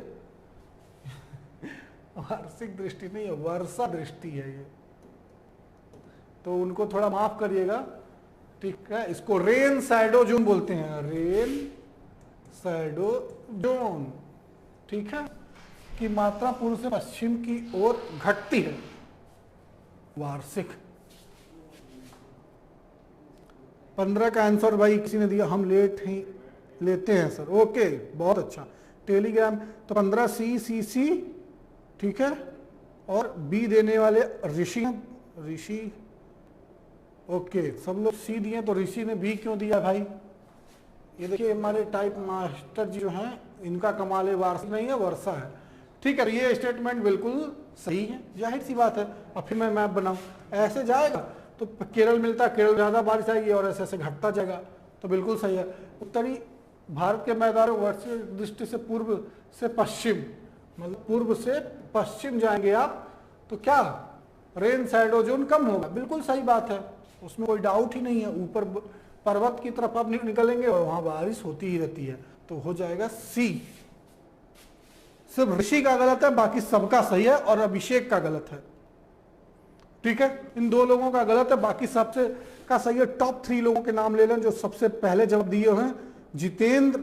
Speaker 1: वार्षिक दृष्टि नहीं है, वर्षा दृष्टि है ये, तो उनको थोड़ा माफ करिएगा, ठीक है। इसको रेन शैडो जोन बोलते हैं, रेन शैडो जोन, ठीक है, की मात्रा पूर्व से पश्चिम की ओर घटती है। वार्षिक 15 का आंसर भाई किसी ने दिया, हम लेते हैं सर, ओके बहुत अच्छा। टेलीग्राम तो 15 सी, ठीक है, और बी देने वाले ऋषि, ओके सब लोग सी दिए, तो ऋषि ने बी क्यों दिया भाई? ये देखिए हमारे टाइप मास्टर जी जो हैं, इनका कमाल है, वार्षिक नहीं है वर्षा है, ठीक है। ये स्टेटमेंट बिल्कुल सही है, जाहिर सी बात है। अब फिर मैं मैप बनाऊं, ऐसे जाएगा तो केरल मिलता, केरल ज़्यादा बारिश आएगी और ऐसे ऐसे घटता जाएगा, तो बिल्कुल सही है। उत्तरी भारत के मैदानों वर्षीय दृष्टि से पूर्व से पश्चिम, मतलब पूर्व से पश्चिम जाएंगे आप तो क्या रेन शैडो जोन कम होगा, बिल्कुल सही बात है, उसमें कोई डाउट ही नहीं है। ऊपर पर्वत की तरफ आप निकलेंगे और वहां बारिश होती ही रहती है, तो हो जाएगा सी। सिर्फ ऋषि का गलत है, बाकी सबका सही है, और अभिषेक का गलत है, ठीक है। इन दो लोगों का गलत है, बाकी सबसे का सही है। टॉप 3 लोगों के नाम ले लें जो सबसे पहले जवाब दिए हैं, जितेंद्र,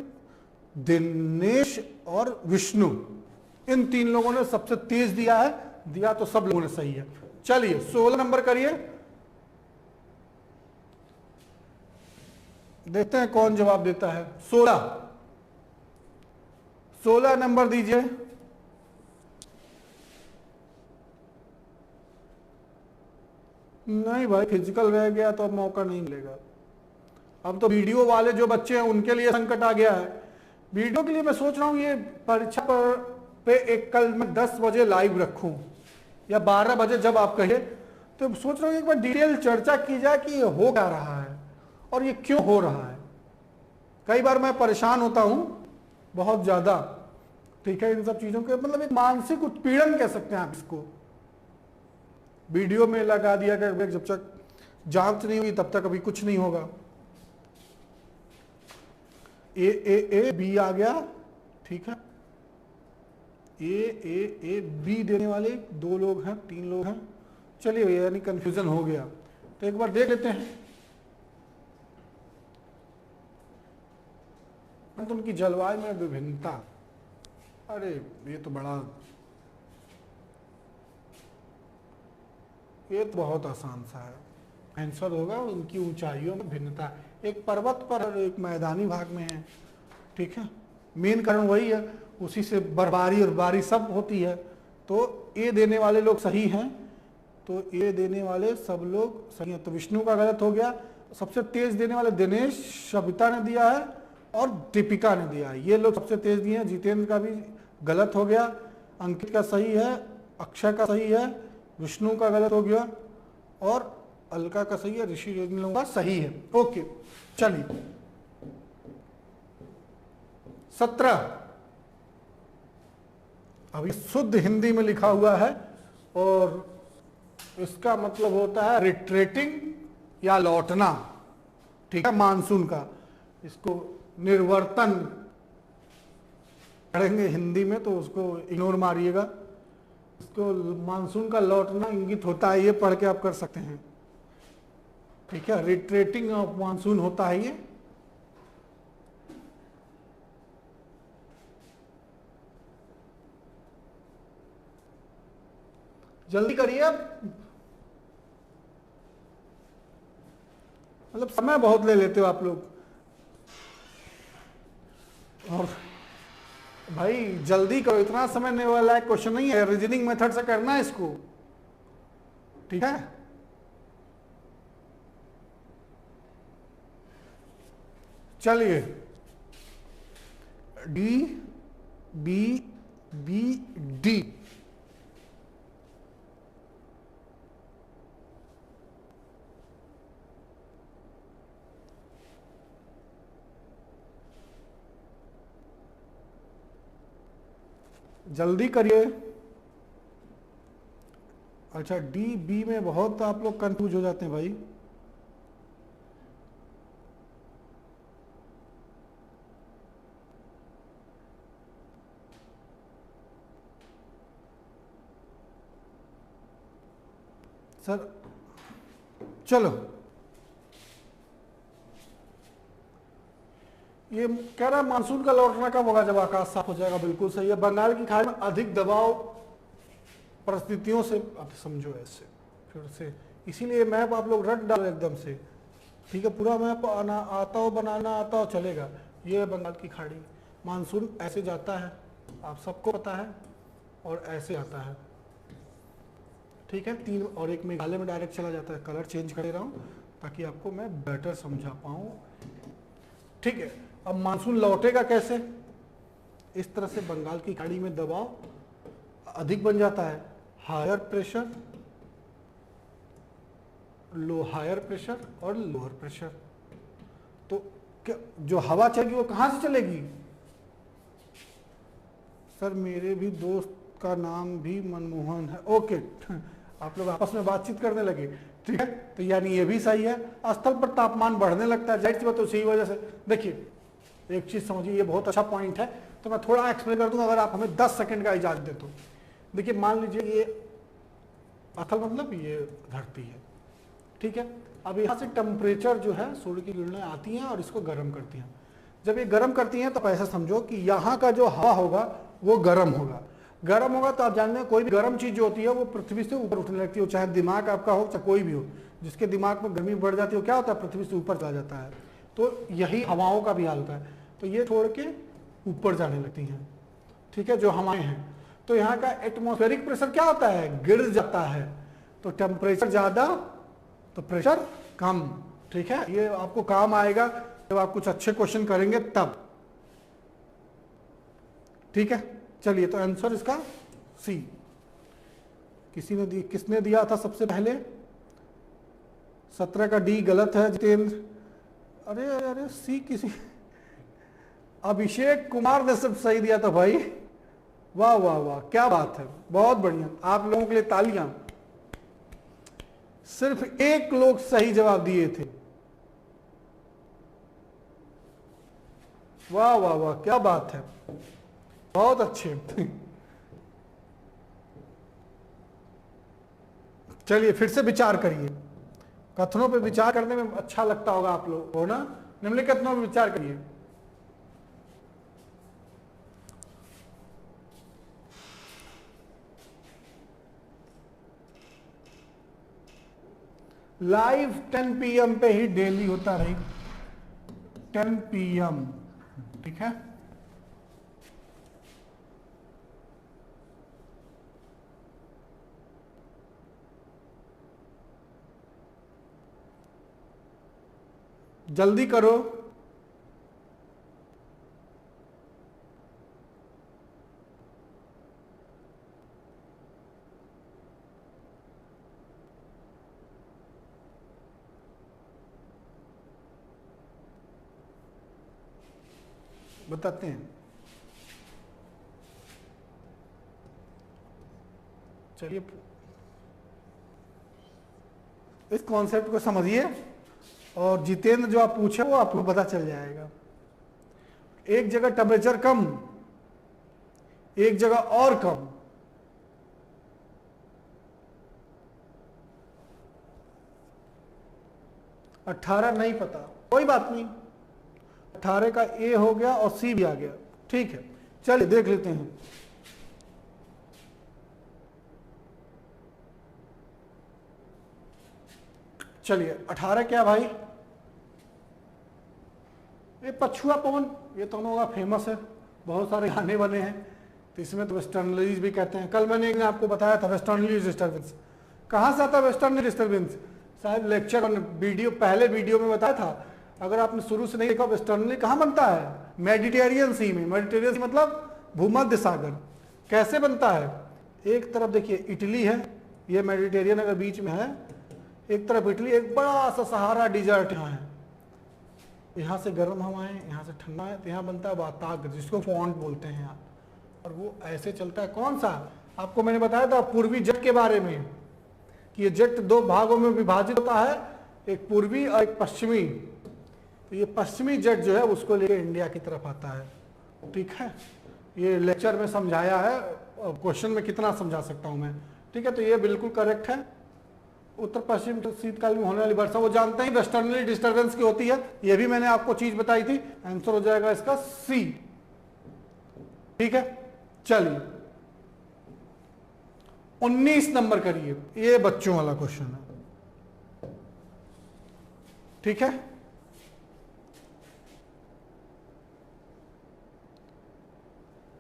Speaker 1: दिनेश और विष्णु, इन 3 लोगों ने सबसे तेज दिया तो सब लोगों ने सही है। चलिए 16 नंबर करिए, देखते हैं कौन जवाब देता है। 16 नंबर दीजिए। नहीं भाई, फिजिकल रह गया तो अब मौका नहीं मिलेगा। अब तो वीडियो वाले जो बच्चे हैं उनके लिए संकट आ गया है। वीडियो के लिए मैं सोच रहा हूँ ये परीक्षा पे एक कल मैं 10 बजे लाइव रखूं या 12 बजे, जब आप कहिए, तो सोच रहा हूँ एक बार डिटेल चर्चा की जाए कि ये हो क्या रहा है और ये क्यों हो रहा है। कई बार मैं परेशान होता हूँ बहुत ज्यादा, ठीक है, इन सब चीजों के, मतलब एक मानसिक उत्पीड़न कह सकते हैं आप इसको। वीडियो में लगा दिया कि जब तक जांच नहीं हुई तब तक अभी कुछ नहीं होगा। ए बी आ गया, ठीक है, ए बी देने वाले 2 लोग हैं, 3 लोग हैं, चलिए भैया, यानी कंफ्यूजन हो गया, तो एक बार देख लेते हैं। तो उनकी जलवायु में विभिन्नता, अरे ये तो बहुत आसान सा है, आंसर होगा उनकी ऊंचाइयों में भिन्नता। एक पर्वत पर और एक मैदानी भाग में है, ठीक है, मेन कारण वही है, उसी से बर्फबारी और बारिश सब होती है। तो ए देने वाले लोग सही हैं, तो ए देने वाले सब लोग सही हैं, तो विष्णु का गलत हो गया। सबसे तेज देने वाले दिनेश, सविता ने दिया है और दीपिका ने दिया है, ये लोग सबसे तेज दिए हैं। जितेंद्र का भी गलत हो गया, अंकित का सही है, अक्षय का सही है, विष्णु का गलत हो गया और अलका का सही है, ऋषि इन लोगों का सही है। ओके चलिए 17, अभी शुद्ध हिंदी में लिखा हुआ है और इसका मतलब होता है रिट्रेटिंग या लौटना, ठीक है, मानसून का। इसको निर्वर्तन पढ़ेंगे हिंदी में तो उसको इग्नोर मारिएगा। इसको मानसून का लौटना इंगित होता है, ये पढ़ के आप कर सकते हैं, ठीक है, रिट्रेटिंग ऑफ मानसून होता है ये। जल्दी करिए अब, मतलब समय बहुत ले लेते हो आप लोग, और भाई जल्दी करो, इतना समय नहीं वाला है, क्वेश्चन नहीं है, रीजनिंग मेथड से करना है इसको, ठीक है। चलिए डी बी बी डी, जल्दी करिए। अच्छा, डी बी में बहुत आप लोग कंफ्यूज हो जाते हैं भाई। सर चलो, ये कह रहा है मानसून का लौटना कब होगा, जब आकाश साफ हो जाएगा। बिल्कुल सही है। बंगाल की खाड़ी में अधिक दबाव परिस्थितियों से, अब समझो ऐसे फिर से, इसीलिए मैप आप लोग रट डालो एकदम से, ठीक है। पूरा मैप आना आता हो, बनाना आता हो, चलेगा। ये बंगाल की खाड़ी, मानसून ऐसे जाता है, आप सबको पता है, और ऐसे आता है, ठीक है। 3 और 1 मेघालय में डायरेक्ट चला जाता है। कलर चेंज कर रहा हूँ ताकि आपको मैं बेटर समझा पाऊँ, ठीक है। अब मानसून लौटेगा कैसे? इस तरह से बंगाल की खाड़ी में दबाव अधिक बन जाता है, हायर प्रेशर, हायर प्रेशर और लोअर प्रेशर। तो क्या जो हवा चलेगी वो कहां से चलेगी? सर मेरे भी दोस्त का नाम भी मनमोहन है। ओके, आप लोग आपस में बातचीत करने लगे, ठीक है। तो यानी ये भी सही है, स्थल पर तापमान बढ़ने लगता है, जाहिर सी बात। तो इसी वजह से देखिए, एक चीज समझिए, ये बहुत अच्छा पॉइंट है, तो मैं थोड़ा एक्सप्लेन कर दूंगा, अगर आप हमें 10 सेकंड का इजाजत दे तो। देखिए, मान लीजिए ये अथल मतलब ये धरती है, ठीक है। अब यहाँ से टेम्परेचर जो है, सूर्य की किरणें आती हैं और इसको गर्म करती हैं। जब ये गर्म करती हैं तो ऐसा समझो कि यहाँ का जो हवा होगा वो गर्म होगा। गर्म होगा तो आप जानते हैं, कोई भी गर्म चीज जो होती है वो पृथ्वी से ऊपर उठने लगती है, चाहे दिमाग आपका हो चाहे कोई भी हो। जिसके दिमाग में गर्मी बढ़ जाती है वो क्या होता है, पृथ्वी से ऊपर चला जाता है। तो यही हवाओं का भी हाल होता है, तो ये छोड़ के ऊपर जाने लगती हैं, ठीक है, जो हवाएं हैं। तो यहाँ का एटमॉस्फेरिक प्रेशर क्या होता है, गिर जाता है। तो टेम्परेचर ज्यादा तो प्रेशर कम, ठीक है। ये आपको काम आएगा जब आप कुछ अच्छे क्वेश्चन करेंगे तब, ठीक है। चलिए, तो आंसर इसका सी। किसने दिया था सबसे पहले? 17 का डी गलत है जितेंद्र। अरे अरे अरे, सी किसी, अभिषेक कुमार ने सब सही दिया था भाई। वाह वाह वाह, क्या बात है, बहुत बढ़िया, आप लोगों के लिए तालियां। सिर्फ 1 लोग सही जवाब दिए थे। वाह वाह वाह, क्या बात है, बहुत अच्छे। चलिए फिर से विचार करिए, कथनों पे विचार करने में अच्छा लगता होगा आप लोगों को ना। निम्नलिखित कथनों पे विचार करिए। लाइव 10 PM पे ही डेली होता रही, 10 PM, ठीक है। जल्दी करो, बताते हैं। चलिए, इस कॉन्सेप्ट को समझिए, और जितेंद्र जो आप पूछे वो आपको पता चल जाएगा। एक जगह टेम्परेचर कम, एक जगह और कम। अठारह नहीं पता, कोई बात नहीं, 18 का ए हो गया और सी भी आ गया, ठीक है। चलिए देख लेते हैं। चलिए 18 क्या भाई, ये पछुआ पवन, ये तो हम लोगों का फेमस है, बहुत सारे गाने बने हैं, तो इसमें तो वेस्टर्नलीज भी कहते हैं। कल मैंने एक दिन आपको बताया था वेस्टर्नलीज डिस्टर्बेंस कहाँ से आता है। वेस्टर्न डिस्टर्बेंस शायद लेक्चर और वीडियो, पहले वीडियो में बताया था। अगर आपने शुरू से नहीं देखा, वेस्टर्नली कहाँ बनता है, मेडिटेरियन सी में। मेडिटेरियन सी मतलब भूमध्य सागर। कैसे बनता है, एक तरफ देखिए इटली है, ये मेडिटेरियन अगर बीच में है, एक तरफ इटली, एक बड़ा सा सहारा डिजर्ट यहाँ है, यहाँ से गर्म हवाएं, यहाँ से ठंडा है, तो यहाँ बनता है वाताग्र, जिसको फॉन्ट बोलते हैं यहाँ। और वो ऐसे चलता है, कौन सा, आपको मैंने बताया था पूर्वी जट के बारे में, कि ये जेट दो भागों में विभाजित होता है, एक पूर्वी और एक पश्चिमी। तो ये पश्चिमी जेट जो है उसको लेकर इंडिया की तरफ आता है। ठीक है, ये लेक्चर में समझाया है, क्वेश्चन में कितना समझा सकता हूं मैं। ठीक है, तो ये बिल्कुल करेक्ट है। उत्तर पश्चिम शीतकाल में होने वाली वर्षा, वो जानते ही वेस्टर्नली डिस्टर्बेंस की होती है, ये भी मैंने आपको चीज बताई थी। आंसर हो जाएगा इसका सी। ठीक है, चलिए 19 नंबर करिए, ये बच्चों वाला क्वेश्चन है। ठीक है,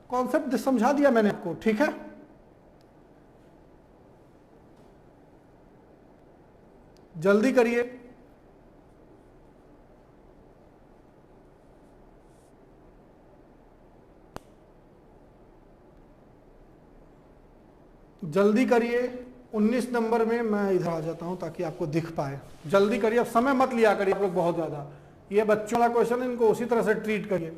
Speaker 1: कॉन्सेप्ट समझा दिया मैंने आपको। ठीक है, जल्दी करिए। जल्दी करिए, 19 नंबर में मैं इधर आ जाता हूं ताकि आपको दिख पाए। जल्दी करिए, अब समय मत लिया करिए आप लोग बहुत ज्यादा। ये बच्चों वाला क्वेश्चन है, इनको उसी तरह से ट्रीट करिए।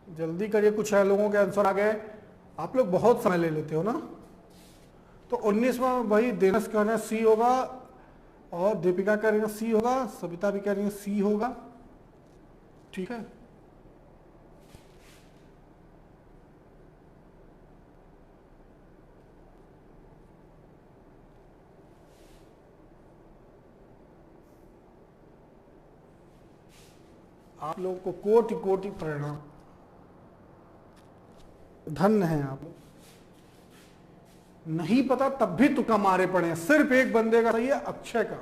Speaker 1: जल्दी करिए, कुछ है लोगों के आंसर आ गए। आप लोग बहुत समय ले लेते हो ना। तो 19 में वही दिनेश कह रहे हैं सी होगा, और दीपिका कह रही है सी होगा, सविता भी कह रही है सी होगा। ठीक है, आप लोगों को कोटि कोटि प्रणाम, धन्य हैं आप लोग। नहीं पता तब भी तुक्का मारे पड़े हैं। सिर्फ एक बंदे का सही है, अक्षय का,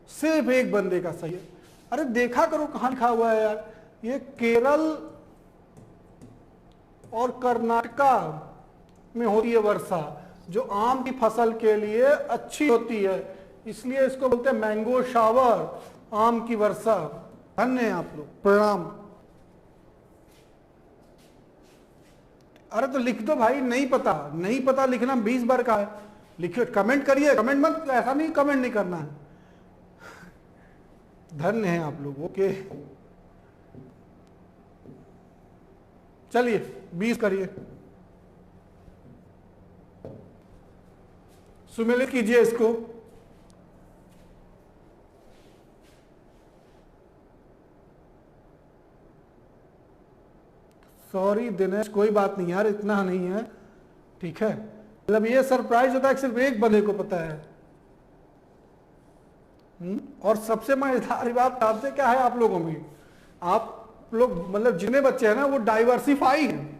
Speaker 1: सिर्फ एक बंदे का सही है। अरे देखा करो कहां लिखा हुआ है यार, ये केरल और कर्नाटका में होती है वर्षा, जो आम की फसल के लिए अच्छी होती है, इसलिए इसको बोलते हैं मैंगो शावर, आम की वर्षा। धन्य हैं आप लोग, प्रणाम। अरे तो लिख दो भाई, नहीं पता, नहीं पता लिखना 20 बार का है। लिखिए, कमेंट करिए, कमेंट मत, ऐसा नहीं कमेंट नहीं करना है। धन्य हैं आप लोग। ओके, चलिए 20 करिए, सुमेलित कीजिए इसको। सॉरी दिनेश, कोई बात नहीं यार, इतना नहीं है। ठीक है, मतलब ये सरप्राइज होता है कि सिर्फ एक बंदे को पता है। और सबसे मजेदार बात जानते क्या है आप लोगों में, आप लोग मतलब जितने बच्चे हैं ना वो डाइवर्सिफाई हैं।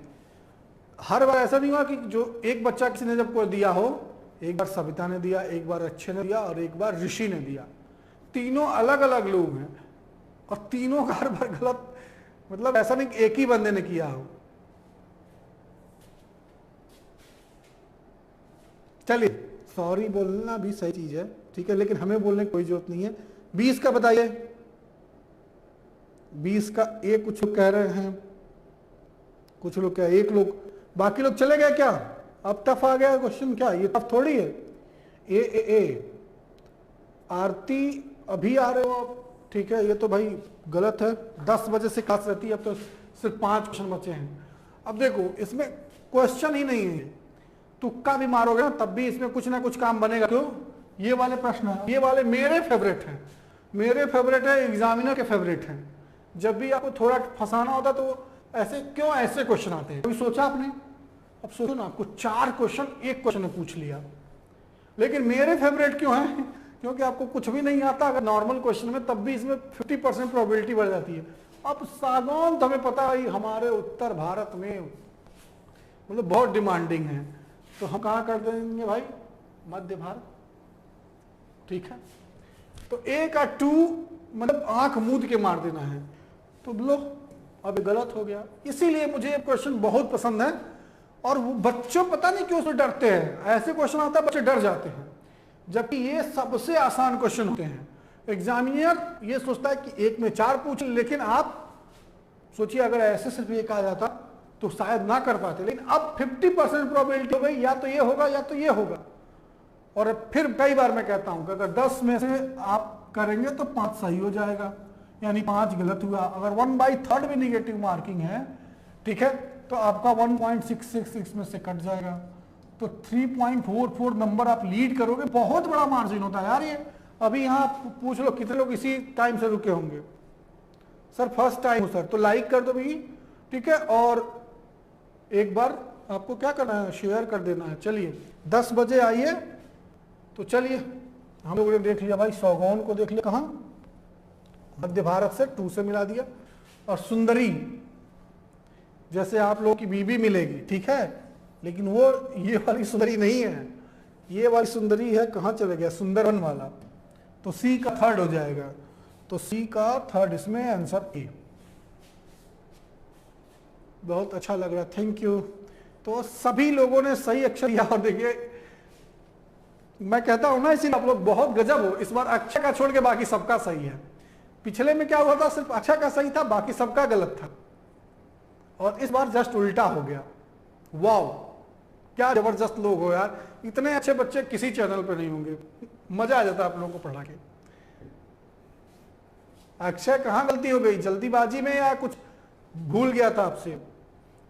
Speaker 1: हर बार ऐसा नहीं हुआ कि जो एक बच्चा किसी ने जब कोई दिया हो, एक बार सविता ने दिया, एक बार अक्षय ने दिया और एक बार ऋषि ने दिया। तीनों अलग अलग लोग हैं और तीनों का हर बार गलत, मतलब ऐसा नहीं कि एक ही बंदे ने किया हो। चलिए, सॉरी बोलना भी सही चीज है, ठीक है, लेकिन हमें बोलने की कोई जरूरत नहीं है। 20 का बताइए, 20 का एक कुछ लोग कह रहे हैं, कुछ लोग कह, एक लोग, बाकी लोग चले गए क्या? अब टफ आ गया क्वेश्चन क्या? ये टफ थोड़ी है। ए आरती अभी आ रहे हो आप, ठीक है, ये तो भाई गलत है। 10 बजे से क्लास रहती है, अब तो सिर्फ 5 क्वेश्चन बचे हैं। अब देखो इसमें क्वेश्चन ही नहीं है, तुक्का भी मारोगे ना तब भी इसमें कुछ ना कुछ काम बनेगा। क्यों? ये वाले प्रश्न है, ये वाले मेरे फेवरेट हैं, मेरे फेवरेट है, एग्जामिनर के फेवरेट हैं। जब भी आपको थोड़ा फंसाना होता तो ऐसे क्यों ऐसे क्वेश्चन आते हैं? कभी सोचा आपने? अब सोचो ना, आपको 4 क्वेश्चन एक क्वेश्चन में पूछ लिया, लेकिन मेरे फेवरेट क्यों है? क्योंकि आपको कुछ भी नहीं आता अगर नॉर्मल क्वेश्चन में, तब भी इसमें 50% प्रोबेबिलिटी बढ़ जाती है। अब सागौन तो हमें पता है हमारे उत्तर भारत में मतलब बहुत डिमांडिंग है, तो हम कहाँ कर देंगे भाई? मध्य भारत, ठीक है। तो ए का 2 मतलब आंख मूंद के मार देना है, तो लो अब गलत हो गया। इसीलिए मुझे ये क्वेश्चन बहुत पसंद है, और वो बच्चों पता नहीं क्यों से डरते हैं। ऐसे क्वेश्चन आता है बच्चे डर जाते हैं, जबकि ये सबसे आसान क्वेश्चन होते हैं। एग्जामिनर ये सोचता है कि एक में 4 पूछ, लेकिन आप सोचिए अगर ऐसे सिर्फ एक आ जाता तो शायद ना कर पाते, लेकिन अब 50% प्रोबेबिलिटी हो गई, या तो ये होगा या तो ये होगा। और फिर कई बार मैं कहता हूं कि अगर 10 में से आप करेंगे तो 5 सही हो जाएगा, यानी 5 गलत हुआ। अगर 1/3 भी निगेटिव मार्किंग है, ठीक है, तो आपका 1.666 में से कट जाएगा। तो 3.44 नंबर आप लीड करोगे। बहुत बड़ा मार्जिन होता है यार ये। अभी यहाँ पूछ लो कितने लोग इसी टाइम से रुके होंगे। सर फर्स्ट टाइम सर, तो लाइक कर दो भाई, ठीक है, और एक बार आपको क्या करना है, शेयर कर देना है। चलिए 10 बजे आइए। तो चलिए हम लोगों ने देख लिया भाई, सौगौन को देख लिया, कहाँ, मध्य भारत से 2 से मिला दिया। और सुंदरी, जैसे आप लोगों की बीबी मिलेगी, ठीक है, लेकिन वो ये वाली सुंदरी नहीं है, ये वाली सुंदरी है, कहाँ चले गया, सुंदरवन वाला। तो सी का 3rd हो जाएगा। तो सी का 3rd, इसमें आंसर ए। बहुत अच्छा लग रहा है, थैंक यू। तो सभी लोगों ने सही अक्षर दिया। और देखिए मैं कहता हूं ना, इसीलिए आप लोग बहुत गजब हो। इस बार अक्षय का छोड़ के बाकी सबका सही है। पिछले में क्या हुआ था, सिर्फ अक्षय का सही था, बाकी सबका गलत था। और इस बार जस्ट उल्टा हो गया। वाओ, क्या जबरदस्त लोग हो यार। इतने अच्छे बच्चे किसी चैनल पे नहीं होंगे। मजा आ जाता है आप लोगों को पढ़ा के। अक्षय कहाँ गलती हो गई, जल्दीबाजी में या कुछ भूल गया था आपसे।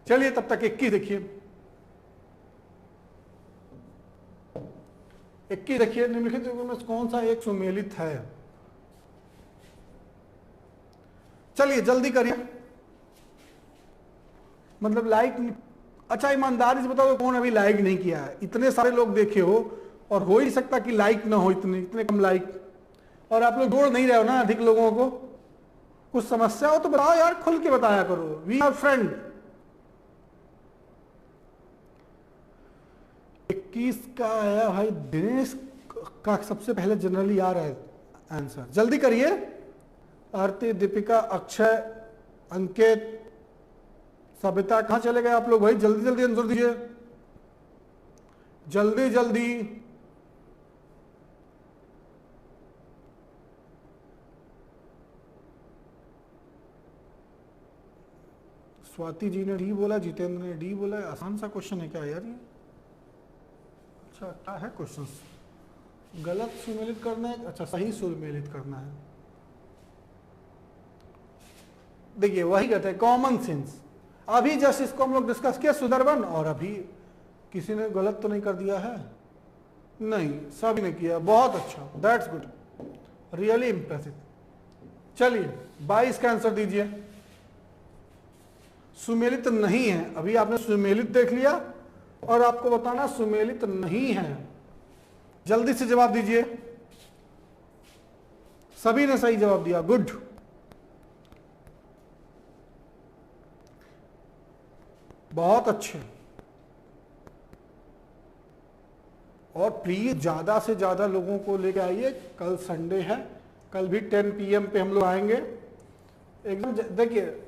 Speaker 1: चलिए तब तक 21 देखिए, 21 देखिए। निम्नलिखित में कौन सा एक सुमेलित है। चलिए जल्दी करिए, मतलब लाइक। अच्छा ईमानदारी से बताओ कौन अभी लाइक नहीं किया है। इतने सारे लोग देखे हो, और हो ही सकता कि लाइक ना हो, इतने कम लाइक। और आप लोग जोड़ नहीं रहे हो ना अधिक लोगों को। कुछ समस्या हो तो बताओ यार, खुल के बताया करो। We are friend. 21 का आया भाई, दिनेश का सबसे पहले जनरली आ रहा है आंसर। जल्दी करिए। आरती, दीपिका, अक्षय, अंकित, सबिता, कहां चले गए आप लोग भाई, जल्दी जल्दी आंसर दीजिए, जल्दी जल्दी। स्वाति जी ने डी बोला, जितेंद्र ने डी बोला। आसान सा क्वेश्चन है क्या यार ये। अच्छा क्या है क्वेश्चन, गलत सुमेलित करना है, अच्छा सही सुमेलित करना है। देखिए वही कहते हैं कॉमन सेंस। अभी जस्ट इसको हम लोग डिस्कस किया सुंदरवन, और अभी किसी ने गलत तो नहीं कर दिया है, नहीं सभी ने किया। बहुत अच्छा, दैट्स गुड, रियली इंप्रेसिव। चलिए 22 का आंसर दीजिए। सुमेलित नहीं है। अभी आपने सुमेलित देख लिया, और आपको बताना सुमेलित नहीं है। जल्दी से जवाब दीजिए। सभी ने सही जवाब दिया, गुड। बहुत अच्छे। और प्लीज ज्यादा से ज्यादा लोगों को लेके आइए। कल संडे है, कल भी 10 PM पे हम लोग आएंगे एकदम। देखिए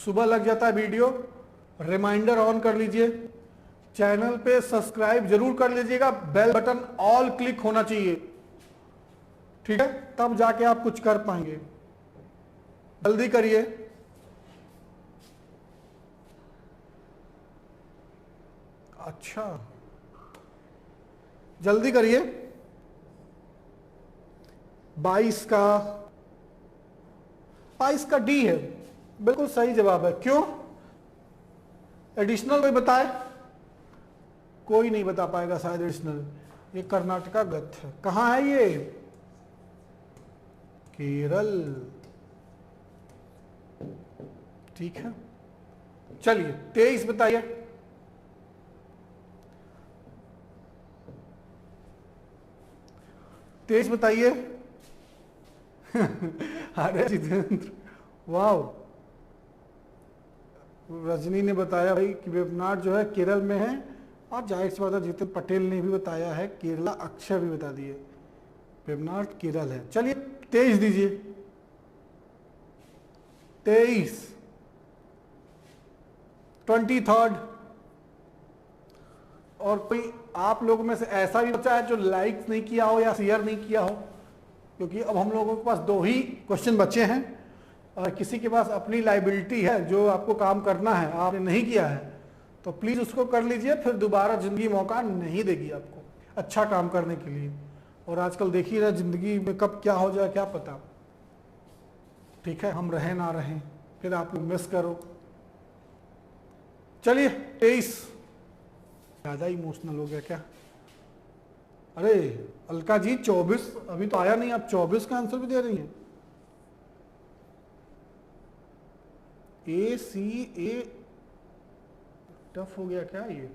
Speaker 1: सुबह लग जाता है वीडियो, रिमाइंडर ऑन कर लीजिए, चैनल पे सब्सक्राइब जरूर कर लीजिएगा, बेल बटन ऑल क्लिक होना चाहिए, ठीक है, तब जाके आप कुछ कर पाएंगे। जल्दी करिए। अच्छा जल्दी करिए। 22 का डी है, बिल्कुल सही जवाब है। क्यों, एडिशनल कोई बताए, कोई नहीं बता पाएगा शायद एडिशनल। ये कर्नाटका गत है, कहां है ये, केरल, ठीक है। चलिए 23 बताइए। तेज बताइए। अरे जितेंद्र, वाह। रजनी ने बताया भाई कि वेबनाट जो है केरल में है, और जाहिर सी बात है जितेंद्र पटेल ने भी बताया है केरला, अक्षय भी बता दिए वेबनाट केरल है। चलिए 23 दीजिए। 23 23rd। और कोई आप लोगों में से ऐसा भी बचा है जो लाइक नहीं किया हो या शेयर नहीं किया हो, क्योंकि अब हम लोगों के पास 2 ही क्वेश्चन बचे हैं, और किसी के पास अपनी लाइबिलिटी है जो आपको काम करना है, आपने नहीं किया है, तो प्लीज उसको कर लीजिए, फिर दोबारा जिंदगी मौका नहीं देगी आपको अच्छा काम करने के लिए। और आजकल देखिए ना जिंदगी में कब क्या हो जाए क्या पता। ठीक है, हम रहे ना रहें, फिर आप लोग मिस करो। चलिए 23, ज्यादा इमोशनल हो गया क्या? अरे अलका जी 24 अभी तो आया नहीं, आप 24 का आंसर भी दे रही हैं। ए सी ए टफ हो गया क्या ये?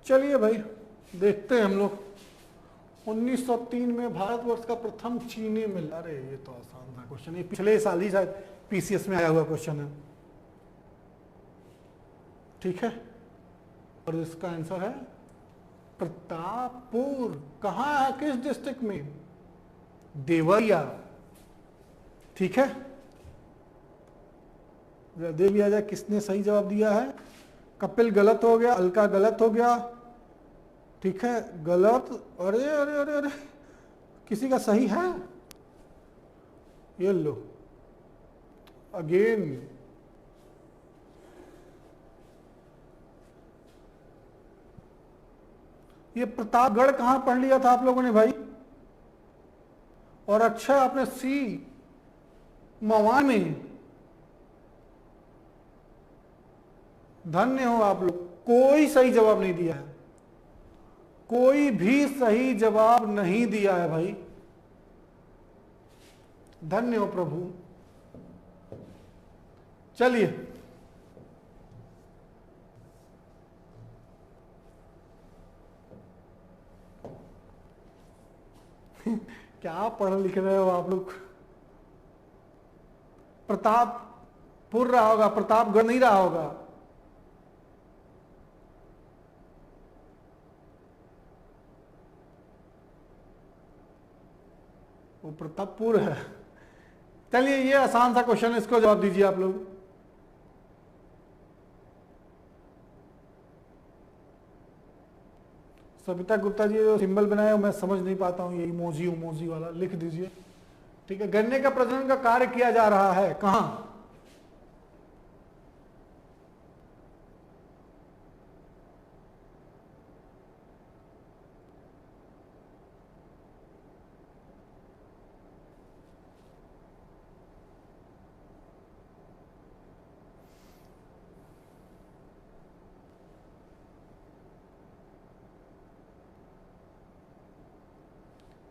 Speaker 1: चलिए भाई देखते हैं हम लोग। 1903 में भारतवर्ष का प्रथम चीनी मिल, अरे ये तो आसान था क्वेश्चन, ये पिछले साल ही शायद पीसीएस में आया हुआ क्वेश्चन है। ठीक है, और इसका आंसर है प्रतापपुर। कहां है, किस डिस्ट्रिक्ट में? देवरिया। ठीक है, देख लिया जाए किसने सही जवाब दिया है। कपिल गलत हो गया, अलका गलत हो गया, ठीक है गलत। अरे अरे अरे अरे, किसी का सही है? ये लो अगेन। ये प्रतापगढ़ कहां पढ़ लिया था आप लोगों ने भाई? और अच्छा आपने सी मवान में, धन्य हो आप लोग। कोई सही जवाब नहीं दिया है, कोई भी सही जवाब नहीं दिया है भाई, धन्य हो प्रभु। चलिए क्या पढ़ लिख रहे हो आप लोग? प्रतापपुर रहा होगा, प्रतापगढ़ नहीं रहा होगा। वो प्रतापपुर है। चलिए ये आसान सा क्वेश्चन है, इसको जवाब दीजिए आप लोग। सविता गुप्ता जी जो सिंबल बनाया मैं समझ नहीं पाता हूं, ये इमोजी उमोजी वाला लिख दीजिए। ठीक है, गन्ने का प्रजनन का कार्य किया जा रहा है कहां?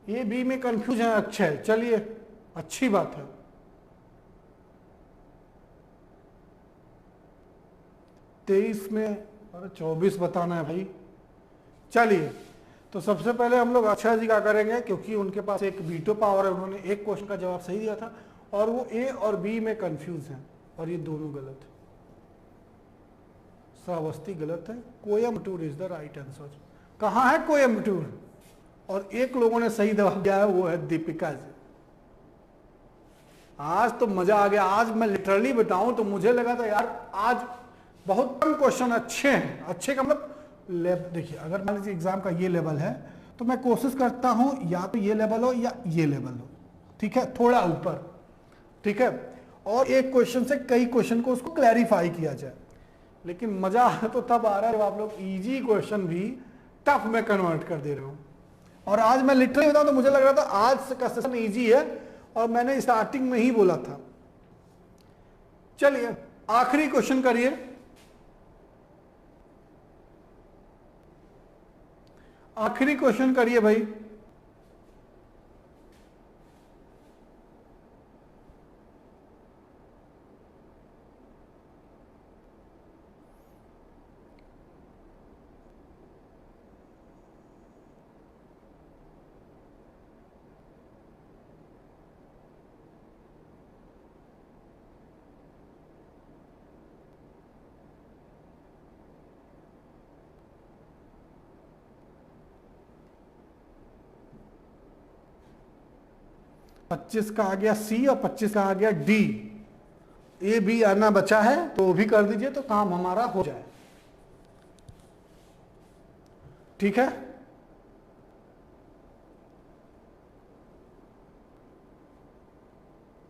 Speaker 1: ये बी में कंफ्यूज है, अच्छा है, चलिए अच्छी बात है। तेईस में, अरे 24 बताना है भाई। चलिए तो सबसे पहले हम लोग अच्छा जी का करेंगे, क्योंकि उनके पास एक वीटो पावर है, उन्होंने एक क्वेश्चन का जवाब सही दिया था और वो ए और बी में कंफ्यूज हैं और ये दोनों गलत है। श्रावस्ती गलत है, Coimbatore is the right answer. कहां है कोयम्बटूर? और एक लोगों ने सही जवाब दिया है, वो है दीपिका जी। आज तो मजा आ गया। आज मैं लिटरली बताऊं तो मुझे लगा था यार आज बहुत कम क्वेश्चन अच्छे हैं। अच्छे का मतलब देखिए, अगर मान लीजिए एग्जाम का ये लेवल है तो मैं कोशिश करता हूं या तो ये लेवल हो या ये लेवल हो, ठीक है, थोड़ा ऊपर, ठीक है, और एक क्वेश्चन से कई क्वेश्चन को उसको क्लैरिफाई किया जाए। लेकिन मजा तो तब आ रहा है जब आप लोग इजी क्वेश्चन भी टफ में कन्वर्ट कर दे रहे हो। और आज मैं लिटरली बताऊं तो मुझे लग रहा था आज का सेशन इजी है और मैंने स्टार्टिंग में ही बोला था। चलिए आखिरी क्वेश्चन करिए। आखिरी क्वेश्चन करिए भाई। पच्चीस का आ गया सी और 25 का आ गया डी। ए बी आना बचा है तो वो भी कर दीजिए तो काम हमारा हो जाए। ठीक है,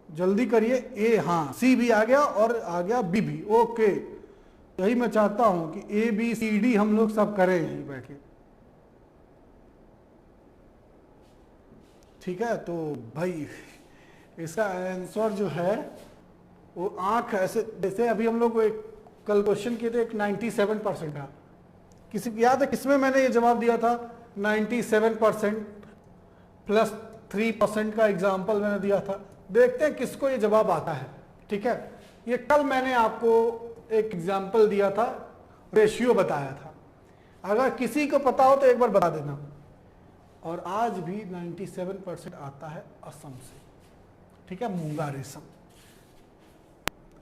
Speaker 1: जल्दी करिए। ए, हाँ सी भी आ गया और आ गया बी भी। ओके, यही मैं चाहता हूं कि ए बी सी डी हम लोग सब करें यहीं बैठ के। ठीक है, तो भाई इसका आंसर जो है वो आंख ऐसे, जैसे अभी हम लोग एक कल क्वेश्चन किए थे, एक 97% का, किसी को याद है किसमें मैंने ये जवाब दिया था? 97% प्लस 3% का एग्जाम्पल मैंने दिया था। देखते हैं किसको ये जवाब आता है। ठीक है, ये कल मैंने आपको एक एग्जाम्पल दिया था, रेशियो बताया था, अगर किसी को पता हो तो एक बार बता देना। और आज भी 97% आता है असम से। ठीक है, मूंगा रेशम।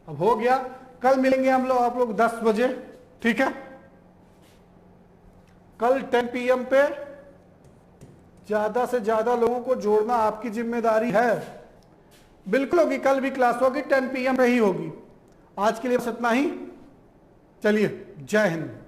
Speaker 1: अब हो गया, कल मिलेंगे हम लोग, आप लोग 10 बजे। ठीक है, कल 10 PM पे ज्यादा से ज्यादा लोगों को जोड़ना आपकी जिम्मेदारी है। बिल्कुल होगी, कल भी क्लास होगी, 10 PM पे ही होगी। आज के लिए बस इतना ही। चलिए, जय हिंद।